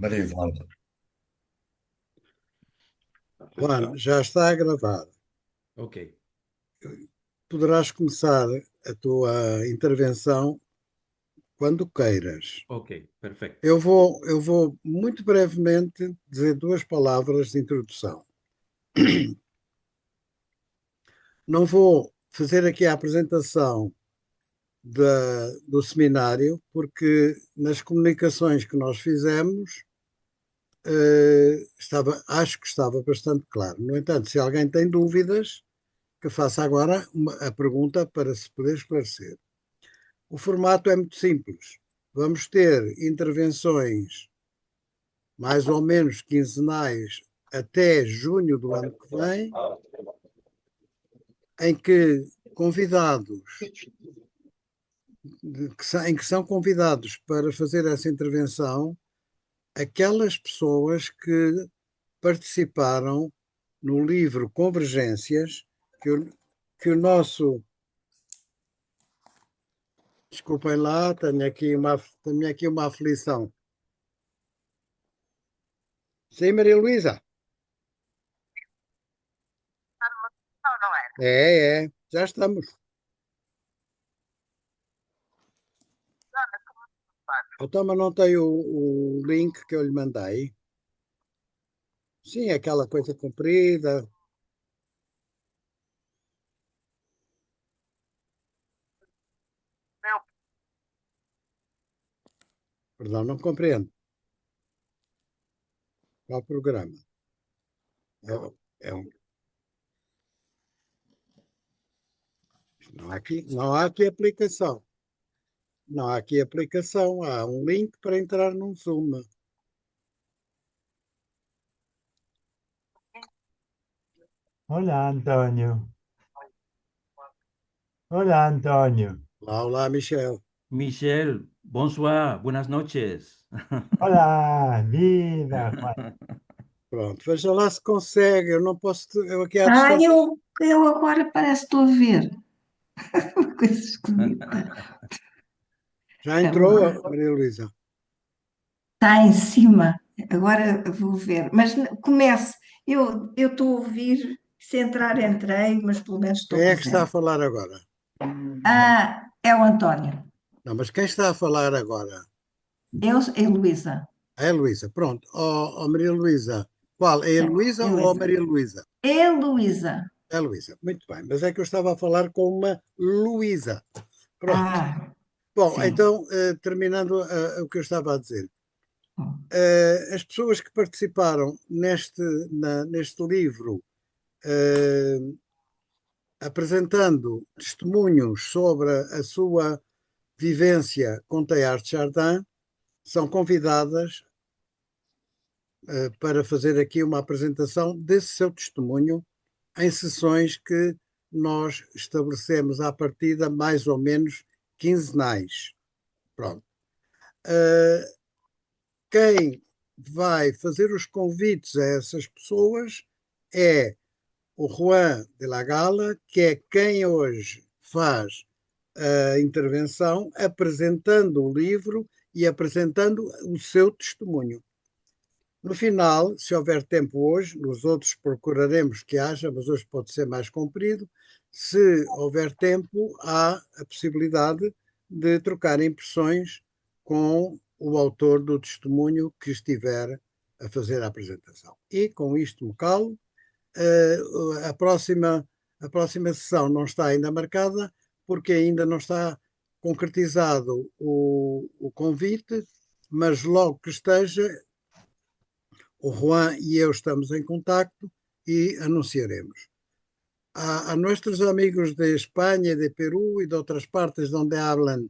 Maria Eduarda. Juan, já está a gravar. Ok, Poderás começar a tua intervenção quando queiras. ok, perfecto. Eu vou muito brevemente dizer duas palavras de introdução. Não vou fazer aqui a apresentação do seminário, porque nas comunicações que nós fizemos, acho que estava bastante claro. No entanto, se alguém tem dúvidas, que faça agora a pergunta para se poder esclarecer. O formato é muito simples. Vamos ter intervenções mais ou menos quinzenais até junho do ano que vem, em que convidados, em que são convidados para fazer essa intervenção aquelas pessoas que participaram no livro Convergências, que o nosso. Desculpem lá, tenho aqui uma aflição. Sim, Maria Luísa? Não, não era. Já estamos. Dona, como faz? Então, mas não tem o link que eu lhe mandei? Sim, aquela coisa comprida. Meu, Perdão, não compreendo. Qual programa? É um, não há aqui aplicação. Não há aqui aplicação. Há um link para entrar num Zoom. Hola Antonio. Hola Antonio. Olá, Michel. Michelle, bonsoir, buenas noches. Hola, vida, Juan. Pronto, veja lá se consegue. Eu não posso. Eu aqui à Ah, distância. eu agora parece que estou a ver. Uma coisa esquisita. Já Vamos entrou, lá. Maria Luísa? Está em cima. Agora vou ver. Mas comece. Eu estou a ouvir. Se entrar, entrei, mas pelo menos estou Quem é que está a presente. falar agora? Ah, é o António. Não, mas quem está a falar agora? Eu, Heloísa. É a Luísa. Pronto. Maria Luísa. Qual? É a Sim, Luísa ou a Heloísa. Maria Luísa? Heloísa. É a Luísa. Muito bem. Mas é que eu estava a falar com uma Luísa. Pronto. Ah, Bom, sim. então, terminando o que eu estava a dizer. As pessoas que participaram neste livro, eh, apresentando testemunhos sobre a sua vivência com Teilhard de Chardin, são convidadas para fazer aqui uma apresentação desse seu testemunho em sessões que nós estabelecemos à partida mais ou menos quinzenais. Pronto. Uh, Quem vai fazer os convites a essas pessoas é o Juan de la Gala, que é quem hoje faz a intervenção, apresentando o livro e apresentando o seu testemunho. No final, se houver tempo hoje, nos outros procuraremos que haja, mas hoje pode ser mais comprido. Se houver tempo, há a possibilidade de trocar impressões com o autor do testemunho que estiver a fazer a apresentação. E com isto me calo. A próxima sessão não está ainda marcada, porque ainda não está concretizado o convite, mas logo que esteja, o Juan y eu estamos en contacto y anunciaremos. A nuestros amigos de España, de Perú y de otras partes donde hablan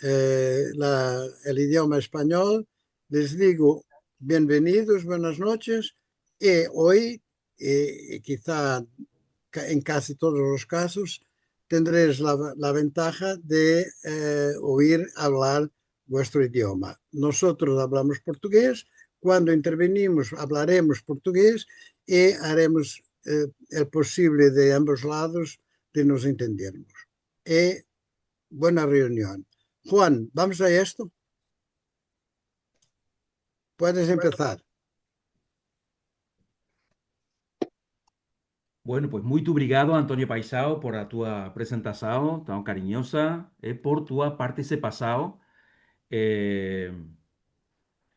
el idioma español, les digo bienvenidos, buenas noches. Y hoy, quizá en casi todos los casos, tendréis la ventaja de oír hablar vuestro idioma. Nosotros hablamos portugués, cuando intervenimos hablaremos portugués y haremos el posible de ambos lados de nos entendermos. Buena reunión. Juan, ¿vamos a esto? Puedes empezar. Bueno, pues muito obrigado, Antonio Paisao, por a tua apresentação tão carinhosa e por tua participação eh,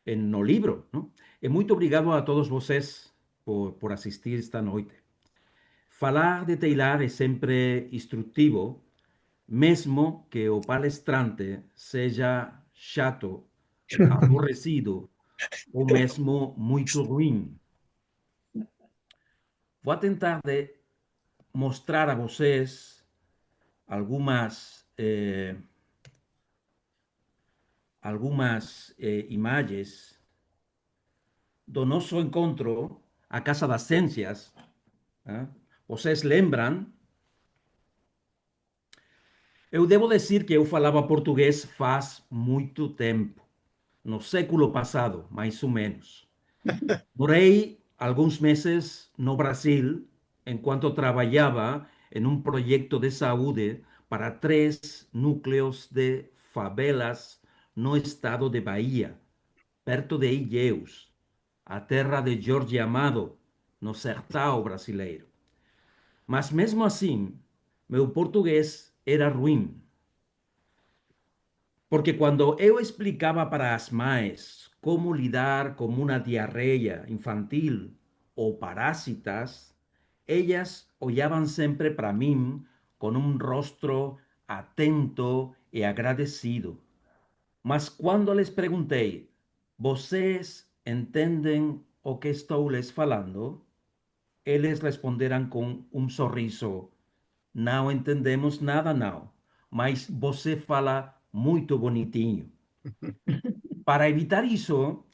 no libro, não? E muito obrigado a todos vocês por assistir esta noite. Falar de Taylor é sempre instrutivo, mesmo que o palestrante seja chato, aborrecido ou mesmo muito ruim. Vou tentar de mostrar a vocês algumas imagens do nosso encontro à Casa das Ciências. Vocês lembram? Eu devo dizer que eu falava português faz muito tempo, no século passado, mais ou menos. Morei alguns meses no Brasil enquanto trabalhava em um projeto de saúde para 3 núcleos de favelas no estado de Bahia, perto de Ilhéus, a terra de Jorge Amado, no sertão brasileiro. Mas mesmo assim, meu português era ruim. Porque quando eu explicava para as mães como lidar com uma diarreia infantil ou parásitas, elas olhavam sempre para mim com um rosto atento e agradecido. Mas quando lhes perguntei, vocês entendem o que estou lhes falando? Eles responderam com um sorriso, não entendemos nada, não, mas você fala muito bonitinho. Para evitar isso,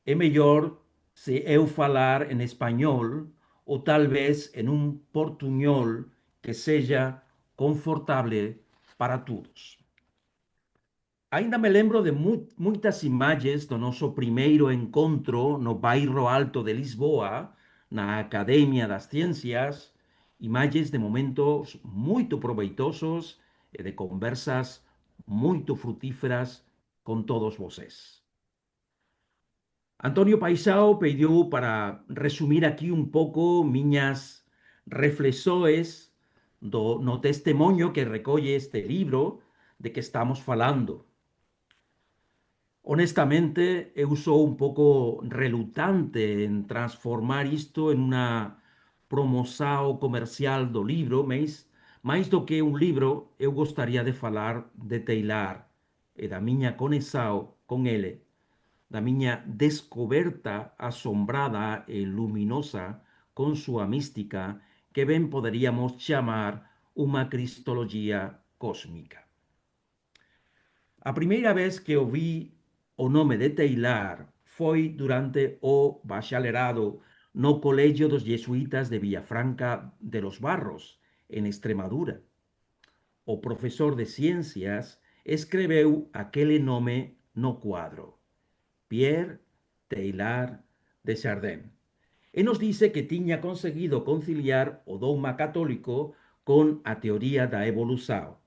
é melhor se eu falar em espanhol ou talvez em um portunhol que seja confortável para todos. Ainda me lembro de muitas imagens do nosso primeiro encontro no bairro Alto de Lisboa, na Academia das Ciências, imagens de momentos muito proveitosos e de conversas muito frutíferas com todos vocês. Antonio Paisao pediu para resumir aqui um pouco minhas reflexões no testemunho que recolhe este livro de que estamos falando. Honestamente, eu sou um pouco relutante em transformar isto em uma promoção comercial do livro, mas mais do que um livro, eu gostaria de falar de Taylor e da minha conexão com ele, da minha descoberta assombrada e luminosa com sua mística, que bem poderíamos chamar uma cristologia cósmica. A primeira vez que ouvi o nome de Taylor foi durante o bacharelado no Colégio dos Jesuítas de Villafranca de los Barros, en Extremadura. O profesor de ciências escreveu aquele nome no quadro, Pierre Taylor de Chardin, e nos dice que tinha conseguido conciliar o dogma católico con a teoría da evolução.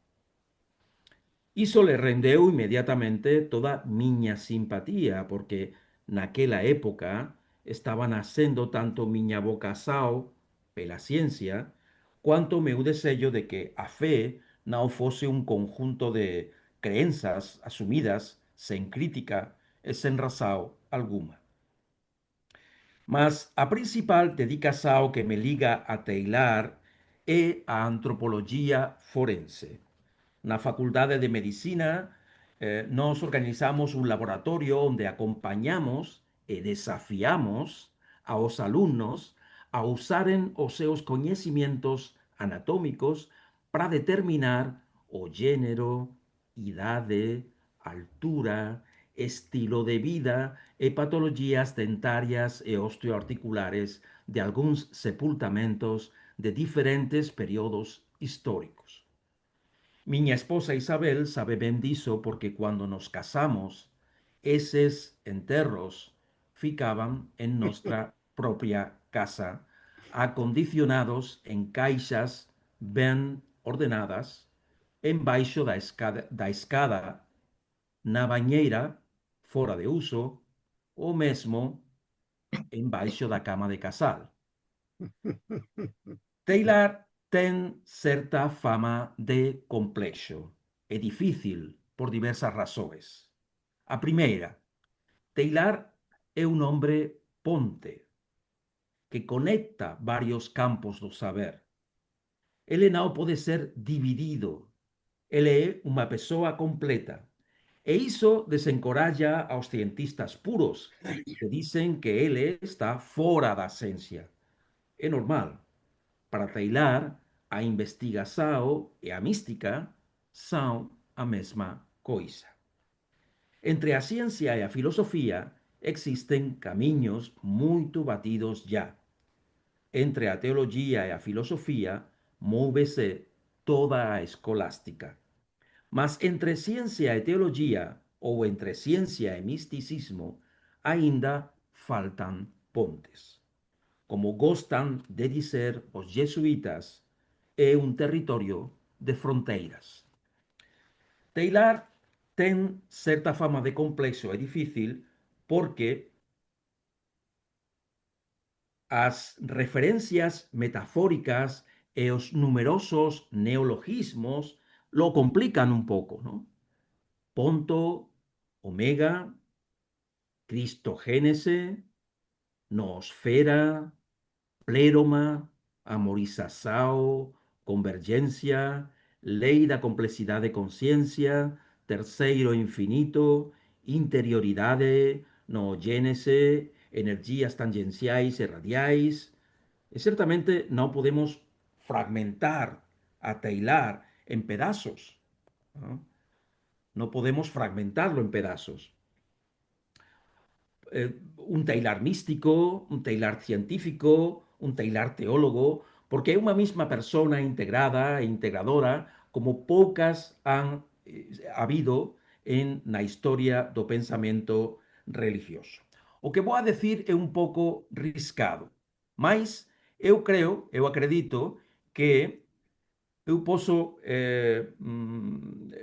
Iso le rendeu inmediatamente toda miña simpatía, porque naquela época estaba nascendo tanto miña vocação pela ciencia, cuanto meu desejo de que a fe non fose un conjunto de creenças asumidas sen crítica e sen razão alguma. Mas a principal dedicação que me liga a Taylor é a antropologia forense. Na Faculdade de Medicina, nós organizamos un laboratorio onde acompañamos e desafiamos aos alumnos a usaren os seus coñecimientos anatómicos para determinar o género, idade, altura, estilo de vida e patologías dentarias e osteoarticulares de algúns sepultamentos de diferentes períodos históricos. Miña esposa Isabel sabe ben diso porque cuando nos casamos, eses enterros ficaban en nuestra propia casa, acondicionados en caixas ben ordenadas, embaixo da escada, na bañeira, fora de uso, ou mesmo embaixo da cama de casal. Taylor ten certa fama de complexo. É difícil por diversas razões. A primeira, Taylor é un hombre ponte que conecta varios campos do saber. Ele non pode ser dividido. Ele é unha persoa completa. E iso desencoralla aos cientistas puros que dicen que ele está fora da ciencia. É normal. Para Taylor, a investigación e a mística son a mesma coisa. Entre a ciencia e a filosofía existen camiños moito batidos ya. Entre a teoloxía e a filosofía móvese toda a escolástica. Mas entre ciencia e teoloxía ou entre ciencia e misticismo aínda faltan pontes. Como gostan de dizer os jesuítas, é un territorio de fronteiras. Taylor ten certa fama de complexo e difícil porque as referencias metafóricas e os numerosos neologismos lo complican un pouco, ¿no? Ponto, omega, cristogénese, noosfera, pléroma, amorização, convergência, lei da complexidade de consciência, terceiro infinito, interioridade, noogênese, energias tangenciais e radiais. E certamente não podemos fragmentar a Taylor em pedaços. Não, não podemos fragmentarlo em pedaços. Un Taylor místico, un Taylor científico, un Taylor teólogo, porque é unha mesma persona integrada e integradora como poucas han habido na historia do pensamento religioso. O que vou a decir é un pouco riscado, mas eu acredito que eu poso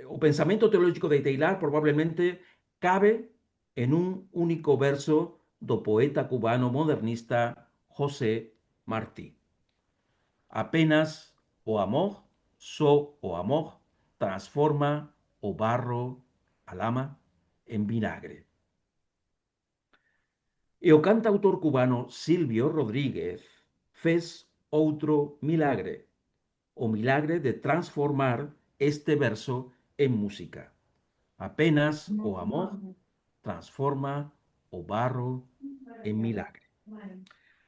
o pensamento teológico de Taylor probablemente cabe en un único verso do poeta cubano modernista José Martí. Apenas o amor, só o amor, transforma o barro, a lama, en vinagre. E o cantautor cubano Silvio Rodríguez fez outro milagre, o milagre de transformar este verso en música. Apenas o amor transforma o barro en milagre.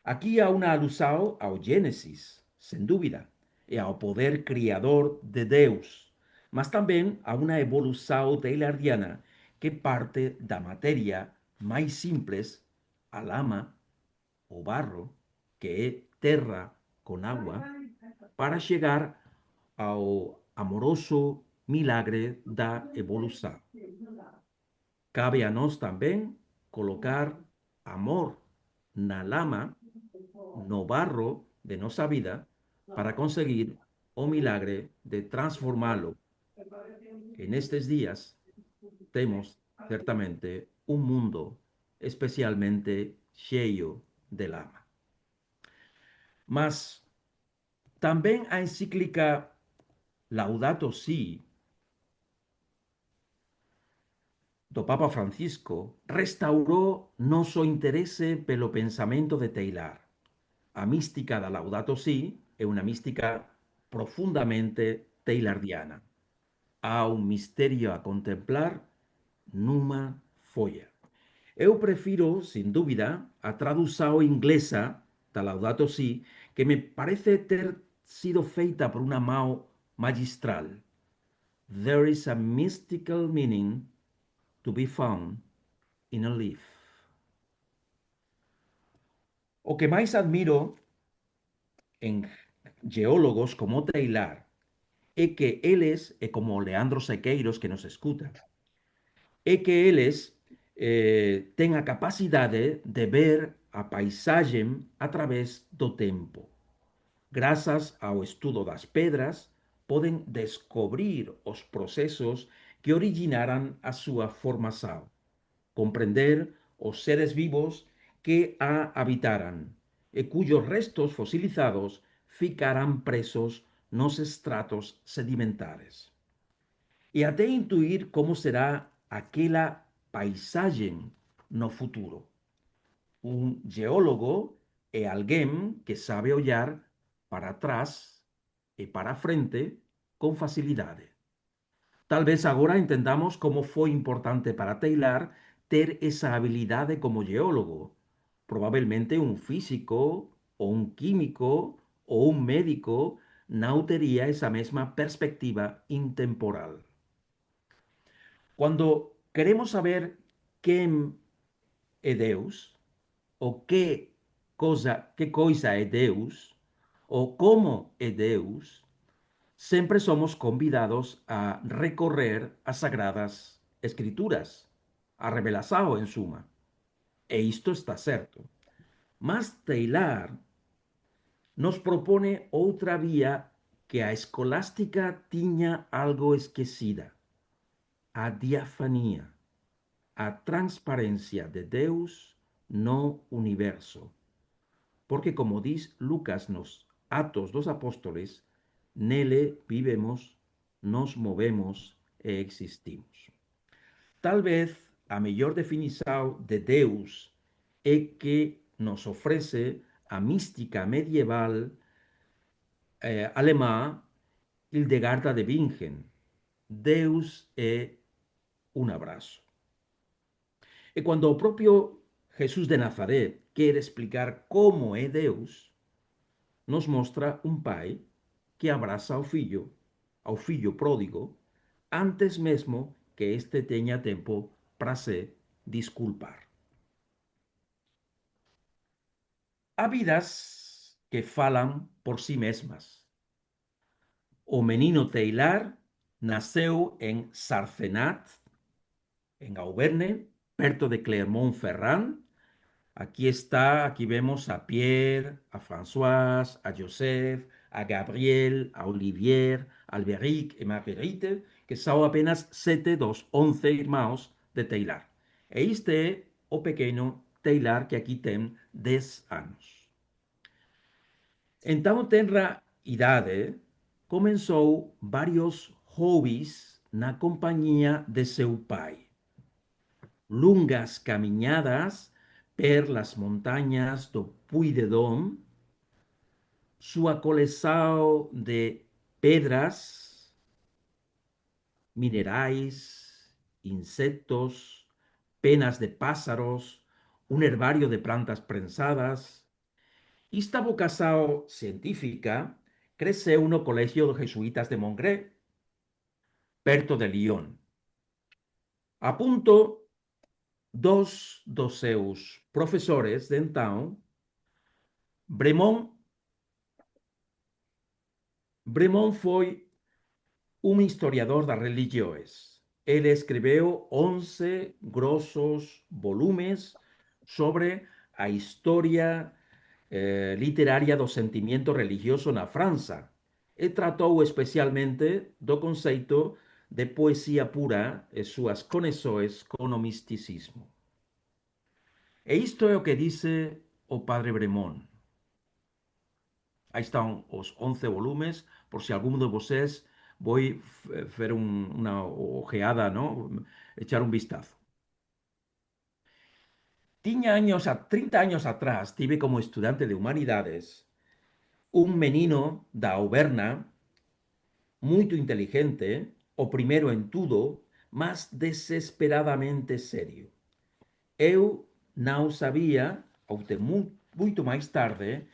Aquí há unha alusao ao Génesis, sen dúbida, e ao poder criador de Deus, mas tamén a unha evolução tayloriana que parte da materia máis simples, a lama, o barro, que é terra con agua, para chegar ao amoroso milagre da evolução. Cabe a nós tamén colocar amor na lama, no barro de nosa vida, para conseguir o milagre de transformalo. Que nestes días temos certamente un mundo especialmente cheio de lama. Mas tamén a encíclica Laudato Si do Papa Francisco restaurou noso interese pelo pensamento de Taylor. A mística da Laudato Si é unha mística profundamente tayloriana. Há un misterio a contemplar nunha folla. Eu prefiro, sin dúbida, a tradução inglesa da Laudato Si, que me parece ter sido feita por unha mão magistral. There is a mystical meaning to be found in a leaf. O que máis admiro en geólogos como Taylor é que eles, e como Leandro Sequeiros que nos escuta, é que eles ten a capacidade de ver a paisaxe a través do tempo. Grazas ao estudo das pedras, poden descobrir os procesos que originaran a súa formación, comprender os seres vivos que a habitaran e cuyos restos fosilizados ficaran presos nos estratos sedimentares. E até intuir como será aquela paisagem no futuro. Un geólogo é alguém que sabe olhar para trás e para frente com facilidade. Talvez agora entendamos como foi importante para Taylor ter essa habilidade como geólogo. Provavelmente un físico ou un químico ou un médico não teria essa mesma perspectiva intemporal. Quando queremos saber quem é Deus, ou que coisa é Deus, ou como é Deus, sempre somos convidados a recorrer as Sagradas Escrituras, a revelação, em suma. E isto está certo. Mas Taylor nos propone outra vía que a escolástica tiña algo esquecida: a diafanía, a transparencia de Deus no universo. Porque, como diz Lucas nos Atos dos Apóstoles, nele vivemos, nos movemos e existimos. Tal vez a mellor definición de Deus é que nos ofrece a mística medieval alemá Hildegarda de Bingen. Deus é un abrazo. E quando o propio Jesús de Nazaret quer explicar como é Deus, nos mostra un pai que abraza ao fillo pródigo, antes mesmo que este teña tempo para se disculpar. Há vidas que falan por si mesmas. O menino Taylor nasceu en Sarcenat, en Auvergne, perto de Clermont-Ferrand. Aquí vemos a Pierre, a Françoise, a Joseph, a Gabriel, a Olivier, a Alberic e Marguerite, que son apenas 7 dos 11 irmãos de Taylor. E este é o pequeno Taylor que aquí ten 10 anos. En tan tenra idade, comenzou varios hobbies na compañía de seu pai. Longas caminhadas per las montañas do Puy-de-Dôme, sua coleção de pedras, minerais, insectos, penas de pásaros, un herbario de plantas prensadas. Esta vocação científica creceu no Colegio de Jesuítas de Mongré, perto de Lyon. A punto, dos seus professores de então, Bremont foi un historiador das religiões. Ele escreveu 11 grossos volumes sobre a história literaria do sentimento religioso na França e tratou especialmente do conceito de poesía pura e suas conexões con o misticismo. E isto é o que dice o padre Bremont. Aí están os 11 volumes, por se alguno de vocês voi fer unha ojeada, ¿no? Echar un vistazo. 30 años atrás tive como estudante de humanidades un menino da Auverna, muito inteligente, o primeiro en tudo, mas desesperadamente serio. Eu não sabía, até muito máis tarde,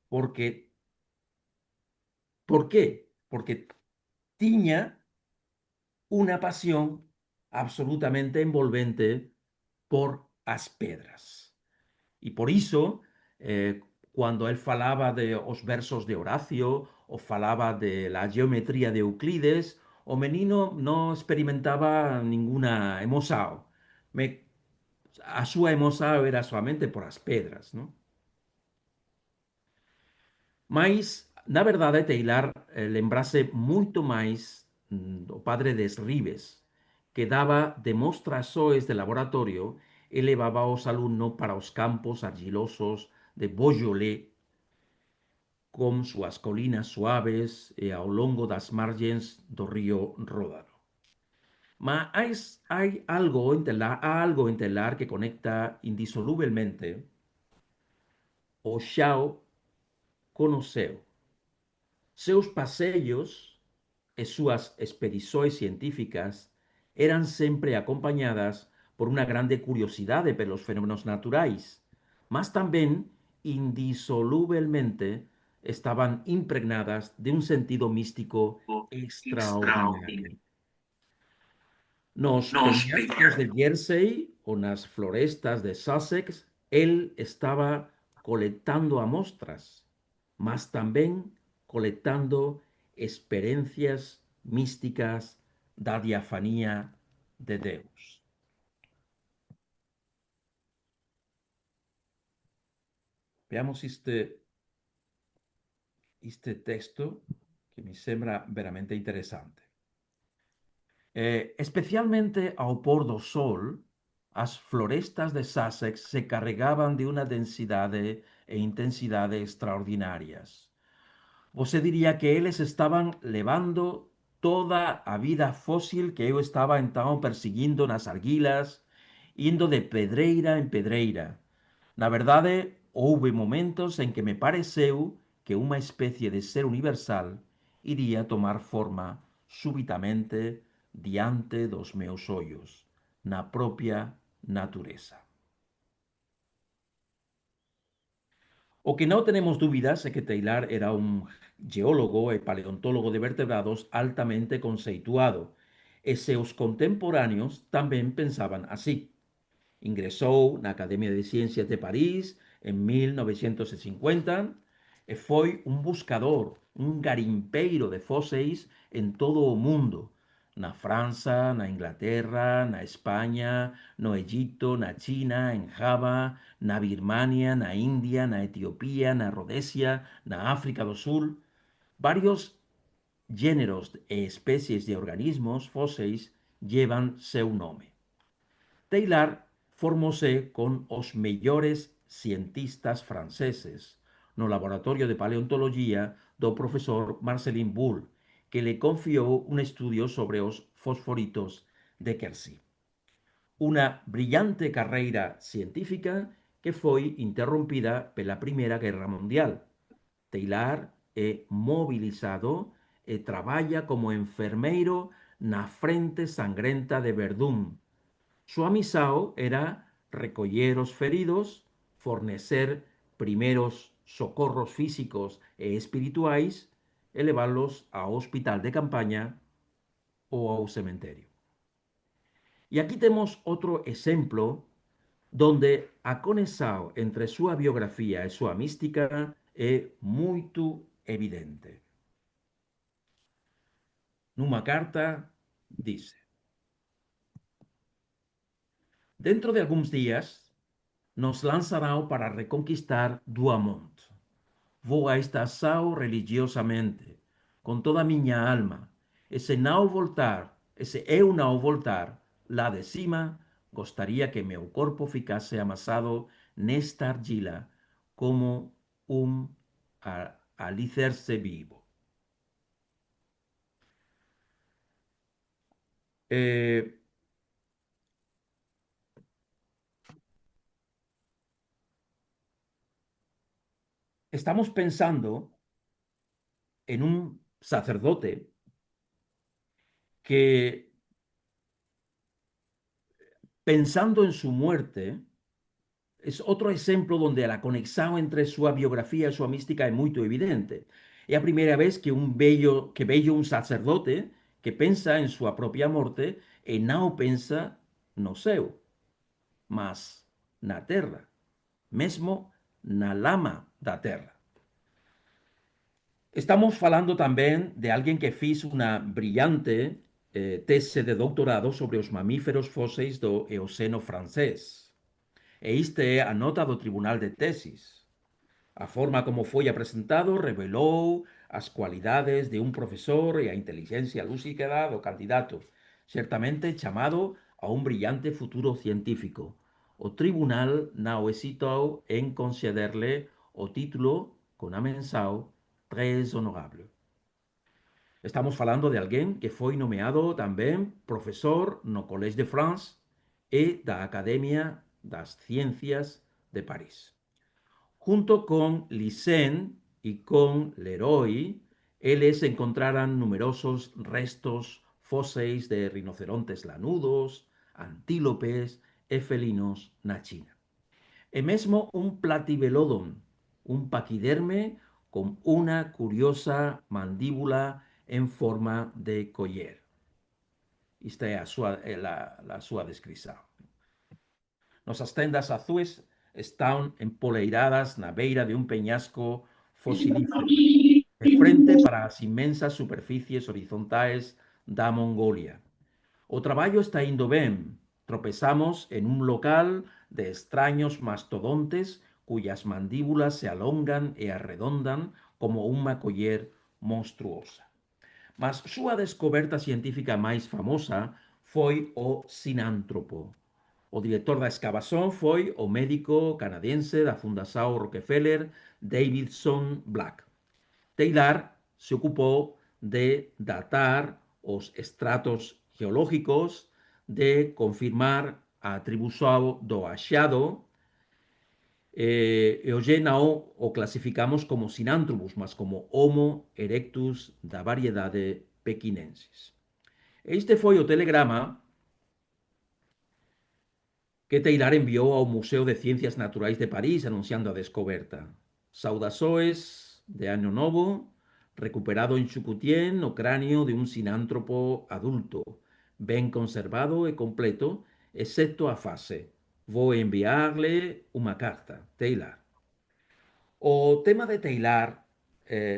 por quê? Porque tiña unha pasión absolutamente envolvente por as pedras. E por iso, cando él falaba de os versos de Horacio ou falaba de la geometría de Euclides, o menino non experimentaba ninguna emoción. A súa emoción era solamente por as pedras, non? Mas, na verdade, Taylor lembrase moito máis do padre Desribes, que daba demostrações de laboratorio e levaba os alumnos para os campos argilosos de Beaujolais, con súas colinas suaves e ao longo das margens do río Ródano. Mas hai algo entelar que conecta indisolublemente o Xiao con o seu. Seus passeios e súas expedições científicas eran sempre acompañadas por unha grande curiosidade pelos fenómenos naturais, mas tamén indisolublemente estaban impregnadas de un sentido místico extraordinario. Nos peñascos de Jersey ou nas florestas de Sussex, el estaba colectando amostras, mas tamén colectando experiencias místicas da diafanía de Deus. Veamos este texto que me sembra veramente interesante. Especialmente ao pôr do sol, as florestas de Sussex se carregaban de unha densidade e intensidade extraordinarias. Você diría que eles estaban levando toda a vida fósil que eu estaba então perseguindo nas argilas, indo de pedreira en pedreira. Na verdade, houve momentos en que me pareceu que unha especie de ser universal iría tomar forma súbitamente diante dos meus ollos, na propia natureza. O que non tenemos dúbidas é que Taylor era un geólogo e paleontólogo de vertebrados altamente conceituado, e seus contemporáneos tamén pensaban así. Ingresou na Academia de Ciencias de París en 1950 e foi un buscador, un garimpeiro de fóseis en todo o mundo, na França, na Inglaterra, na España, no Egipto, na China, en Java, na Birmania, na India, na Etiopía, na Rodesia, na África do Sul. Varios géneros e especies de organismos fóseis llevan seu nome. Taylor formóse con os mellores cientistas franceses no laboratorio de paleontoloxía do profesor Marcelin Bull, que le confiou un estudio sobre os fosforitos de Quercy. Unha brillante carreira científica que foi interrompida pela Primeira Guerra Mundial. Taylor é mobilizado e traballa como enfermeiro na frente sangrenta de Verdún. Súa misión era recoller os feridos, fornecer primeiros socorros físicos e espirituais e leválos ao hospital de campaña ou ao cementerio. E aquí temos outro exemplo donde a conexión entre súa biografía e súa mística é moito evidente. Nunha carta dice: dentro de algúns días nos lanzarán para reconquistar Douaumont. Vou a esta sao religiosamente, con toda a miña alma, e se eu não voltar lá de cima, gostaría que meu corpo ficase amasado nesta argila como un alicerce vivo. Estamos pensando en un sacerdote que, pensando en su muerte, es outro exemplo onde a conexión entre súa biografía e súa mística é moito evidente. É a primeira vez que vello un sacerdote que pensa en súa propia morte e non pensa no céu, mas na terra, mesmo na lama da terra. Estamos falando tamén de alguén que fiz unha brillante tese de doutorado sobre os mamíferos fóseis do Eoceno francés. E esta é a nota do Tribunal de Tesis. A forma como foi apresentado revelou as cualidades de un profesor e a inteligencia lúcida do candidato, certamente chamado a un brillante futuro científico. o tribunal não hesitou em conceder-lhe o título conamensal très honorable. Estamos falando de alguém que foi nomeado também professor no Collège de France e da Academia das Ciências de Paris. Junto con Lysen y con Leroy, eles encontraran numerosos restos fóseis de rinocerontes lanudos, antílopes e felinos na China. E mesmo un platyvelodon, un paquiderme con una curiosa mandíbula en forma de coller. Esta é a súa descrição. Nosas tendas azuis están empoleiradas na beira de un peñasco fosilífero, de frente para as inmensas superficies horizontais da Mongolia. O traballo está indo ben. Tropezamos en un local de extraños mastodontes cuyas mandíbulas se alongan e arredondan como unha coller monstruosa. Mas súa descoberta científica máis famosa foi o sinántropo. O director da escavación foi o médico canadiense da Fundación Rockefeller, Davidson Black. Taylor se ocupou de datar os estratos geológicos, de confirmar a atribución do achado, e hoxe non o clasificamos como Sinanthropus, mas como Homo erectus da variedade pequinensis. Este foi o telegrama que Taylor enviou ao Museo de Ciencias Naturais de París anunciando a descoberta. Saudações de Ano Novo, recuperado en Chukutien o cráneo de un sinántropo adulto, ben conservado e completo, excepto a face. Vou enviarle unha carta, Taylor. O tema de Taylor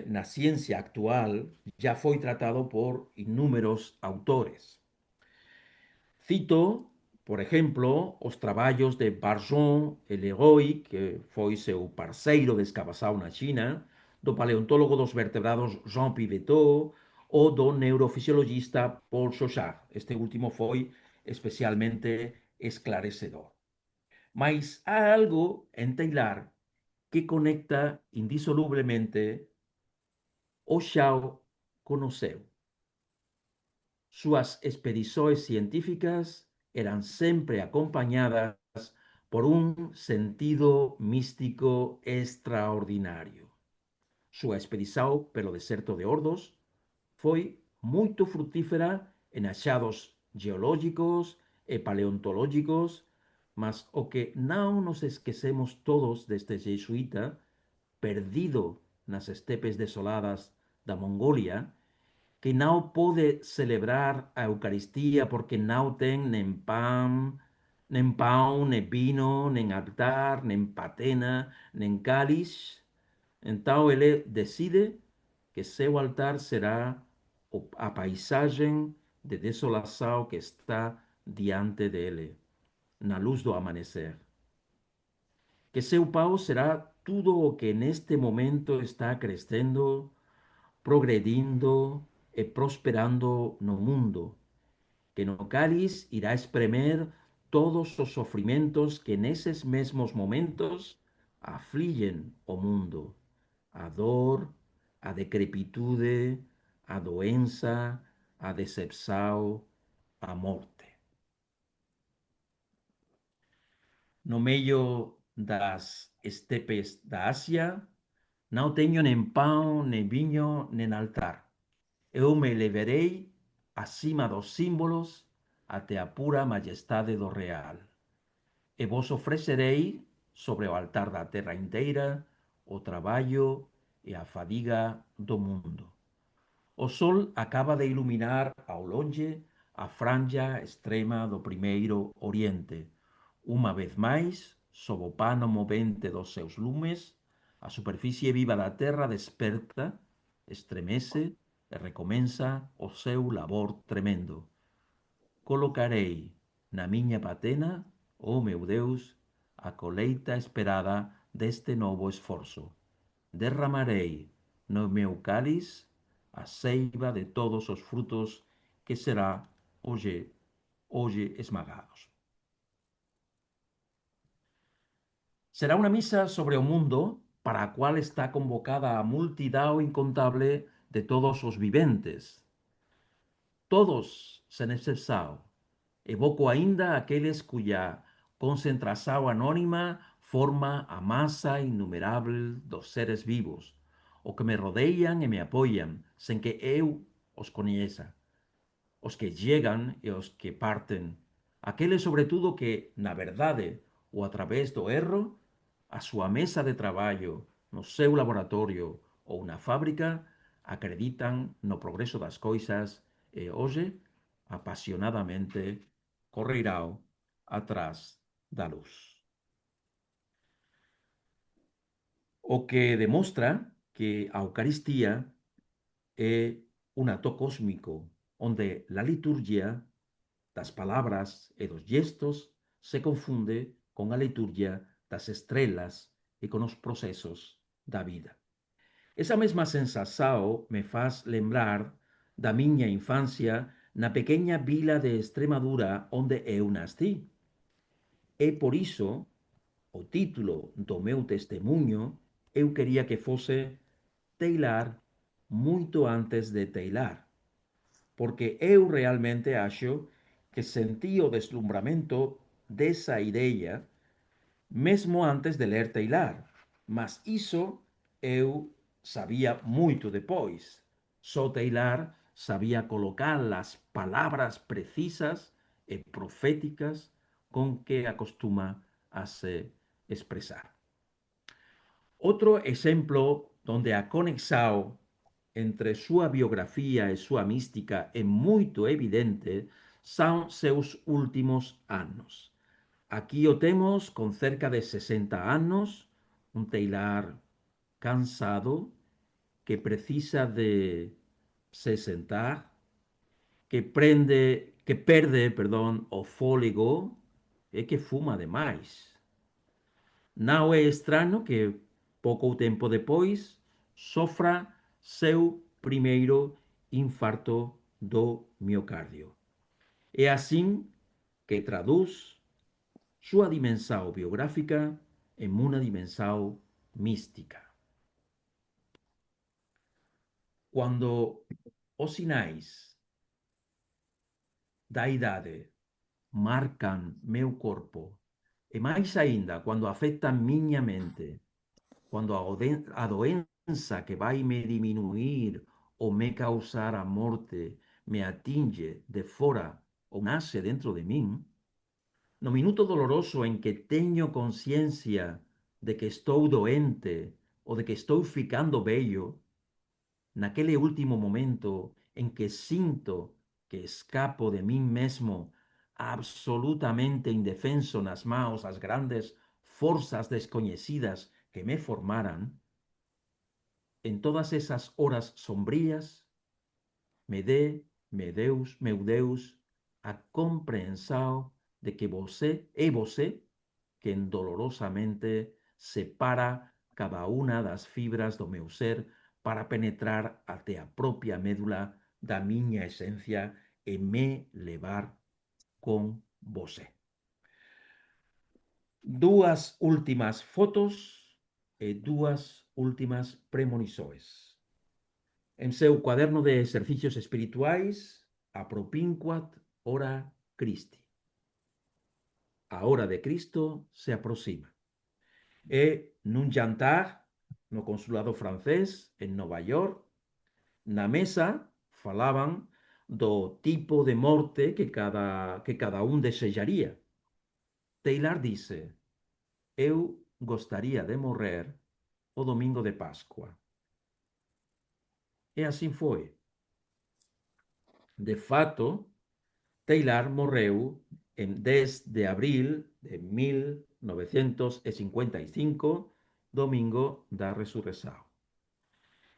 na ciencia actual ya foi tratado por innúmeros autores. Cito, por exemplo, os traballos de Barjon e Leroy, que foi seu parceiro de escavação na China, do paleontólogo dos vertebrados Jean Piveteau ou do neurofisiologista Paul Chauchat. Este último foi especialmente esclarecedor. Mas há algo en Taylor que conecta indisolublemente o Xiao con o seu. Súas expedições científicas eran sempre acompañadas por un sentido místico extraordinario. Súa expedición pelo deserto de Ordos foi moito fructífera en achados geológicos e paleontológicos, mas o que non nos esquecemos todos deste jesuíta perdido nas estepes desoladas da Mongolia, que non pode celebrar a Eucaristía porque non ten nen pan, nen pão, nen vino, nen altar, nen patena, nen cáliz. Então ele decide que seu altar será a paisagem de desolação que está diante dele, na luz do amanhecer. Que seu pão será tudo o que neste momento está crescendo, progredindo e prosperando no mundo, que no cáliz irá espremer todos os sofrimentos que nesses mesmos momentos afligem o mundo, a dor, a decrepitude, a doença, a decepção, a morte. No meio das estepes da Ásia, não tenho nem pão, nem vinho, nem altar. Eu me elevarei acima dos símbolos até a pura majestade do real. E vos oferecerei sobre o altar da terra inteira o traballo e a fadiga do mundo. O sol acaba de iluminar ao longe a franja extrema do primeiro oriente. Uma vez máis, sob o pano movente dos seus lumes, a superficie viva da terra desperta, estremece e recomenza o seu labor tremendo. Colocarei na miña patena, oh meu Deus, a coleita esperada deste novo esforzo. Derramarei no meu cáliz a seiva de todos os frutos que será hoje esmagados. Será una misa sobre o mundo para a cual está convocada a multidão incontable de todos os viventes. Todos, sen excepção. Evoco ainda aqueles cuya concentração anónima forma a masa innumerável dos seres vivos, o que me rodeiam e me apoiam, sen que eu os coñeza. Os que llegan e os que parten. Aqueles, sobretudo, que, na verdade, ou a través do erro, a súa mesa de traballo, no seu laboratorio ou na fábrica, acreditan no progreso das coisas e hoxe, apasionadamente, correirão atrás da luz. O que demostra que a Eucaristía é un acto cósmico onde la liturgia das palabras e dos gestos se confunde con a liturgia das estrelas e con os procesos da vida. Esa mesma sensación me faz lembrar da miña infancia na pequeña vila de Extremadura onde eu nascí. E por iso, o título do meu testemunho, eu quería que fose Teilar moito antes de teilar, porque eu realmente acho que sentí o deslumbramento desa idea mesmo antes de ler Teilar, mas iso eu sabía moito depois. Só Teilar sabía colocar as palabras precisas e proféticas con que acostuma a se expresar. Outro exemplo donde a conexão entre súa biografía e súa mística é moito evidente son seus últimos anos. Aquí o temos con cerca de 60 anos, un teilar cansado que precisa de se sentar, que perde, o fôlego e que fuma demais. Non é extraño que pouco tempo depois sofra seu primeiro infarto do miocardio. É assim que traduz súa dimensão biográfica en unha dimensão mística. Quando os sinais da idade marcan meu corpo, e máis aínda quando afectan miña mente, quando a doença que vai me diminuir ou me causar a morte me atinge de fora ou nace dentro de min, no minuto doloroso en que teño conciencia de que estou doente ou de que estou ficando vello, naquele último momento en que sinto que escapo de min mesmo absolutamente indefenso nas maus das grandes forzas descoñecidas que me formaran, en todas esas horas sombrías, meu Deus, a comprehensão de que você quem dolorosamente separa cada unha das fibras do meu ser para penetrar até a propia médula da miña esencia e me levar con você. Dúas últimas fotos e dúas últimas premonições. En seu cuaderno de exercicios espirituais, apropinquat hora Christi. A hora de Cristo se aproxima. E nun jantar no consulado francés en Nova York, na mesa falaban do tipo de morte que cada un desexaría. Teilar dice, eu gostaría de morrer o domingo de Pascua. E así foi. De fato, Teilar morreu en 10 de abril de 1955, domingo da resurrección.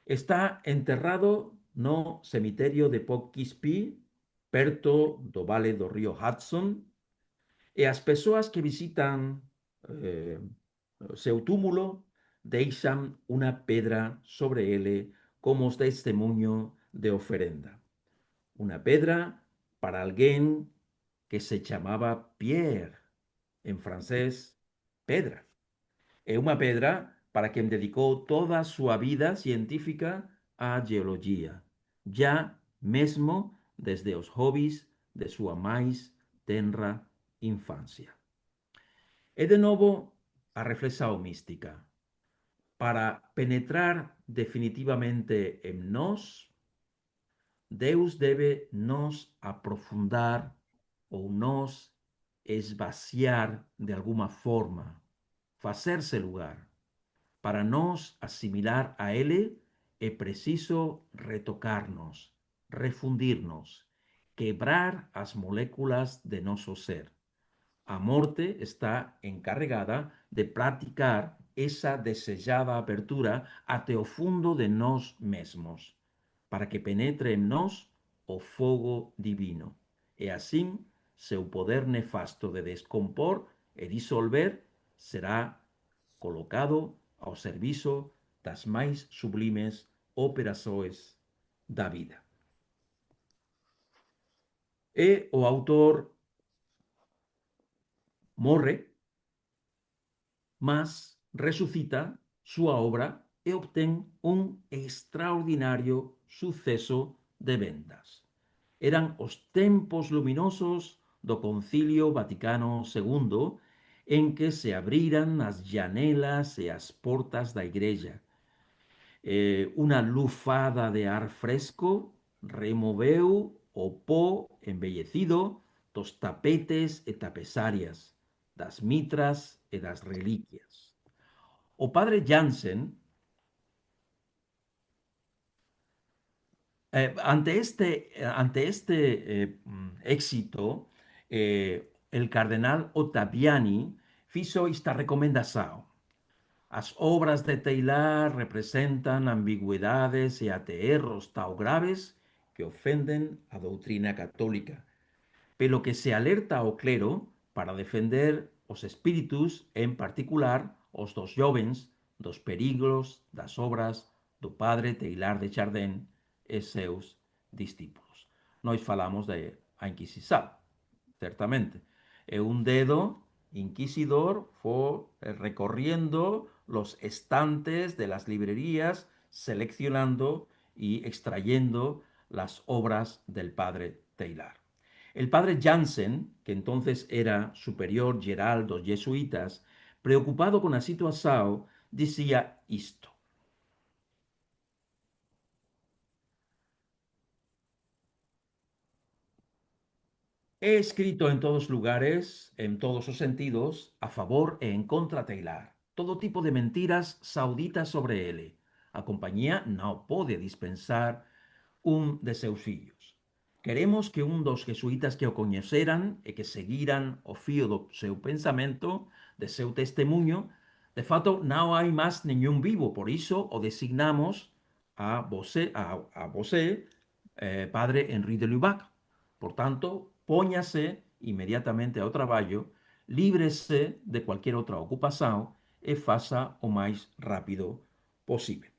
Está enterrado no cemiterio de Poughkeepsie, perto do vale do río Hudson, e as persoas que visitan seu túmulo deixan unha pedra sobre ele como testemunho de oferenda. Una pedra para alguén que se chamaba Pierre, en francés, pedra. É unha pedra para quen dedicou toda a súa vida científica á geoloxía, ya mesmo desde os hobbies de súa máis tenra infancia. E de novo a reflexão mística. Para penetrar definitivamente en nós, Deus debe nos aprofundar ou nos esvaciar de alguma forma, facerse lugar. Para nos asimilar a Ele é preciso retocarnos, refundirnos, quebrar as moléculas de noso ser. A morte está encarregada de practicar esa desexada apertura até o fundo de nós mesmos, para que penetre en nós o fogo divino, e así seu poder nefasto de descompor e disolver será colocado ao servizo das máis sublimes operações da vida. E o autor morre, mas resucita súa obra e obtén un extraordinario suceso de vendas. Eran os tempos luminosos do Concilio Vaticano II, en que se abriran as janelas e as portas da igrexa. Unha lufada de ar fresco removeu o pó embellecido dos tapetes e tapezarias, das mitras e das reliquias. O padre Jansen, ante este éxito, el cardenal Ottaviani fizo esta recomendación. As obras de Taylor representan ambigüedades e até erros tão graves que ofenden a doutrina católica, pelo que se alerta ao clero para defender os espíritus, en particular os dos jovens, dos perigos das obras do padre Taylor de Chardin e seus discípulos. Nós falamos da Inquisição, certamente. E un dedo inquisidor fue recorriendo los estantes de las librerías, seleccionando y extrayendo las obras del padre Taylor. El padre Jansen, que entonces era superior geral dos jesuitas, preocupado con la situación, decía esto: he escrito en todos lugares, en todos os sentidos, a favor e en contra Taylor. Todo tipo de mentiras sauditas sobre ele. A compañía non pode dispensar un de seus fillos. Queremos que un dos jesuitas que o coñeceran e que seguiran o fío do seu pensamento, de seu testemunho, de fato non hai máis ningún vivo, por iso o designamos a vosé, padre Henri de Lubac. Por tanto, póñase inmediatamente ao traballo, líbrese de cualquier outra ocupación e faça o máis rápido posible.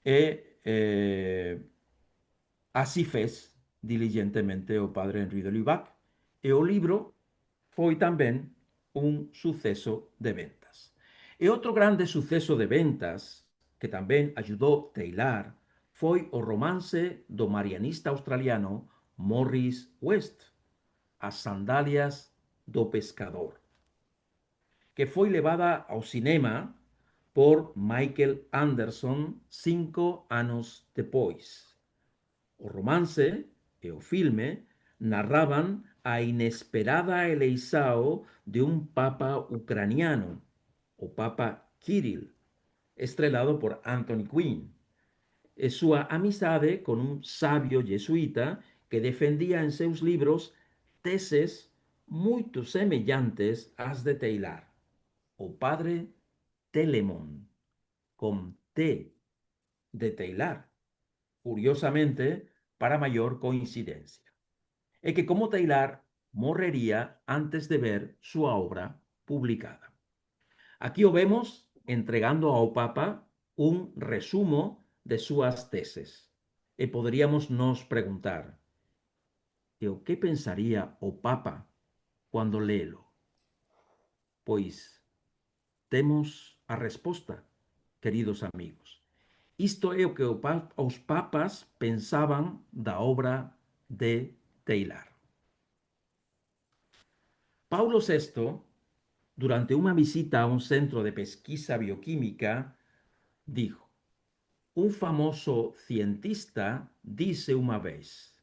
E así fez diligentemente o padre Henri de Lubac, e o libro foi tamén un suceso de ventas. E outro grande suceso de ventas que tamén ajudou Taylor foi o romance do marianista australiano Morris West, As sandalias do pescador, que foi levada ao cinema por Michael Anderson 5 anos depois. O romance e o filme narraban a inesperada eleição de un papa ucraniano, o Papa Kirill, estrelado por Anthony Quinn, e súa amizade con un sabio jesuita que defendía en seus libros teses moito semellantes ás de Taylor, o padre Telemón, con T de Taylor, curiosamente para maior coincidencia, e que como Taylor morrería antes de ver súa obra publicada. Aquí o vemos entregando ao Papa un resumo de súas teses, e poderíamos nos preguntar: e o que pensaría o Papa cando lelo? Pois temos a resposta, queridos amigos. Isto é o que os papas pensaban da obra de Teilhard. Paulo VI, durante una visita a un centro de pesquisa bioquímica, dijo: un famoso cientista dice una vez,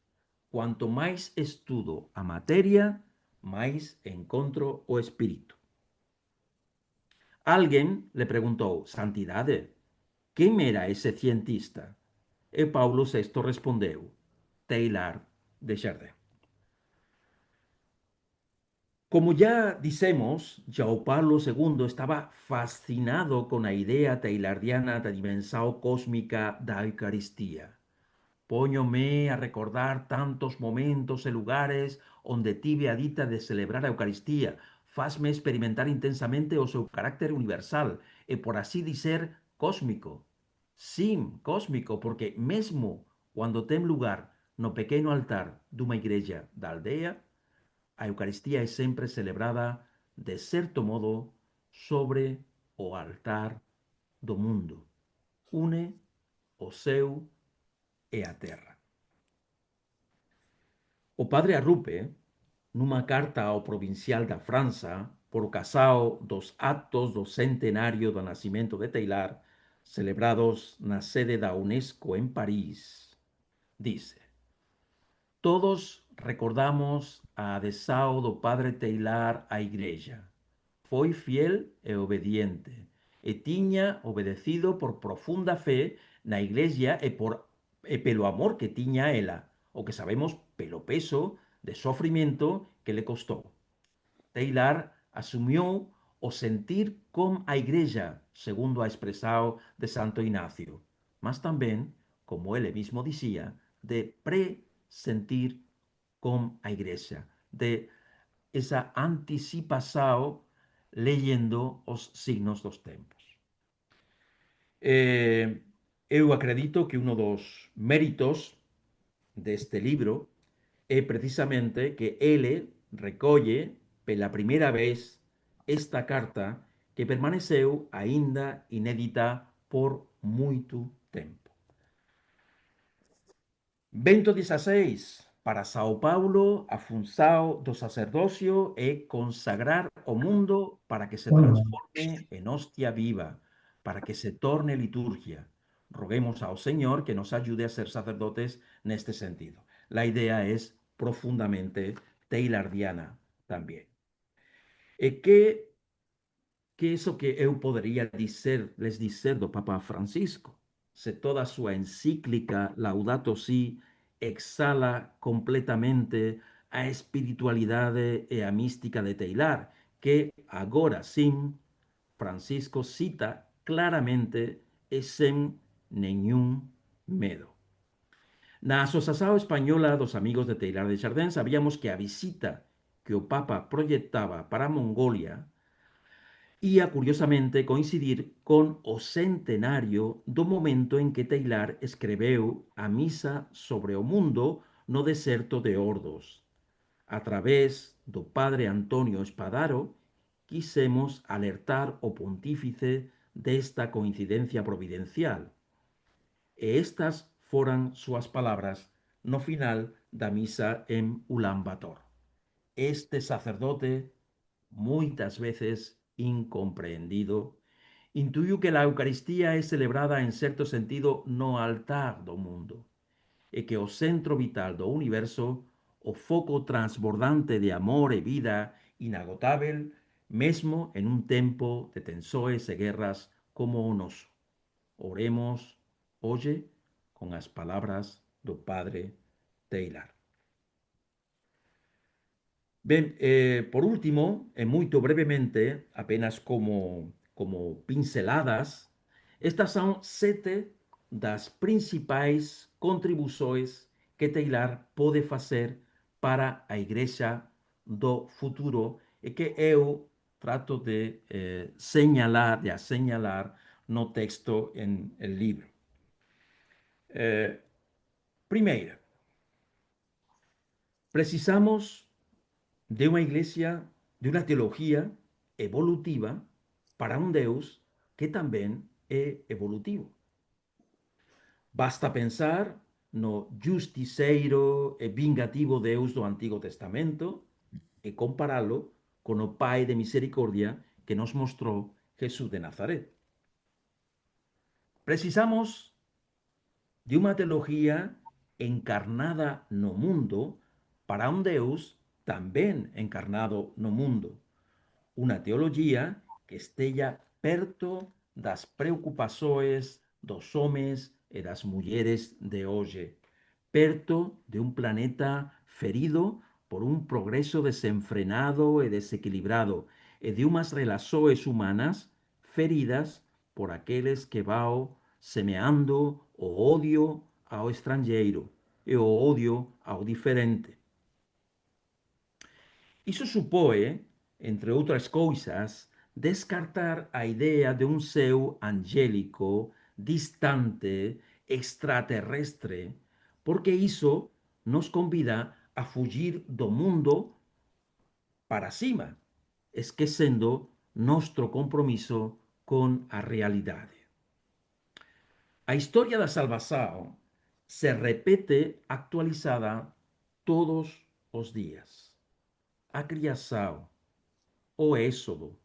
cuanto más estudo a materia, más encontro o espíritu. Alguien le preguntó: Santidade, quem era ese cientista? E Paulo VI respondeu: Teilhard de Chardin. Como ya dicemos, João Paulo II estaba fascinado con la idea teilhardiana da dimensão cósmica da Eucaristía. Póñome a recordar tantos momentos e lugares onde tive a dita de celebrar a Eucaristía. Fazme experimentar intensamente o seu carácter universal e, por así dizer, cósmico. Sim, cósmico, porque mesmo cuando ten lugar no pequeno altar dunha igrexa da aldea, a Eucaristía é sempre celebrada de certo modo sobre o altar do mundo. Une o céu e a terra. O padre Arrupe, nunha carta ao provincial da França, por ocasión dos actos do centenario do nacimento de Teilhard, celebrados na sede da UNESCO en París, dice: todos recordamos a adesão do padre Teilhard á igreja. Foi fiel e obediente, e tiña obedecido por profunda fe na iglesia e pelo amor que tiña a ela, o que sabemos pelo peso de sofrimento que le costou. Teilhard asumiu o sentir con a igreja, segundo a expresao de Santo Ignacio, mas tamén, como ele mismo dicía, de presentir con a igreja, de esa anticipação leyendo os signos dos tempos. Eu acredito que uno dos méritos deste libro é precisamente que ele recolle pela primeira vez esta carta que permaneceu aínda inédita por moito tempo. Bento XVI, para Sao Paulo, a função do sacerdócio é consagrar o mundo para que se transforme en hostia viva, para que se torne liturgia. Roguemos ao Señor que nos ayude a ser sacerdotes neste sentido. La idea es profundamente teilhardiana también. E que é o que eu poderia les dizer do Papa Francisco? Se toda a súa encíclica Laudato Si exhala completamente a espiritualidade e a mística de Teilhard, que agora sim Francisco cita claramente e sen nenhum medo. Na Asociación Española dos Amigos de Teilhard de Chardin sabíamos que a visita que o Papa proyectaba para Mongolia ia curiosamente coincidir con o centenario do momento en que Teilhard escreveu a misa sobre o mundo no deserto de Ordos. A través do padre Antonio Espadaro, quisemos alertar o pontífice desta coincidencia providencial. E estas foran súas palabras no final da misa en Ulan Bator. Este sacerdote, moitas veces incomprehendido, intuiu que a Eucaristía é celebrada en certo sentido no altar do mundo e que o centro vital do universo, o foco transbordante de amor e vida inagotável, mesmo en un tempo de tensoes e guerras como o noso. Oremos hoxe con as palabras do padre Teilhard. Ben, por último, e moito brevemente, apenas como pinceladas, estas son 7 das principais contribucións que Teilhard pode facer para a Igrexa do futuro e que eu trato de señalar no texto en el libro. Primeiro, precisamos de una iglesia, de una teología evolutiva para um Deus que também é evolutivo. Basta pensar no justiceiro e vingativo Deus do Antigo Testamento e compará-lo com o Pai de misericórdia que nos mostrou Jesús de Nazaret. Precisamos de uma teologia encarnada no mundo para um Deus também encarnado no mundo. Uma teologia que esteja perto das preocupações dos homens e das mulheres de hoje, perto de um planeta ferido por um progresso desenfrenado e desequilibrado, e de umas relações humanas feridas por aqueles que vão semeando o ódio ao estrangeiro e o ódio ao diferente. Isso supõe, entre outras coisas, descartar a ideia de um céu angélico, distante, extraterrestre, porque isso nos convida a fugir do mundo para cima, esquecendo nosso compromisso com a realidade. A história da salvação se repete actualizada todos os dias. A criação, o êxodo,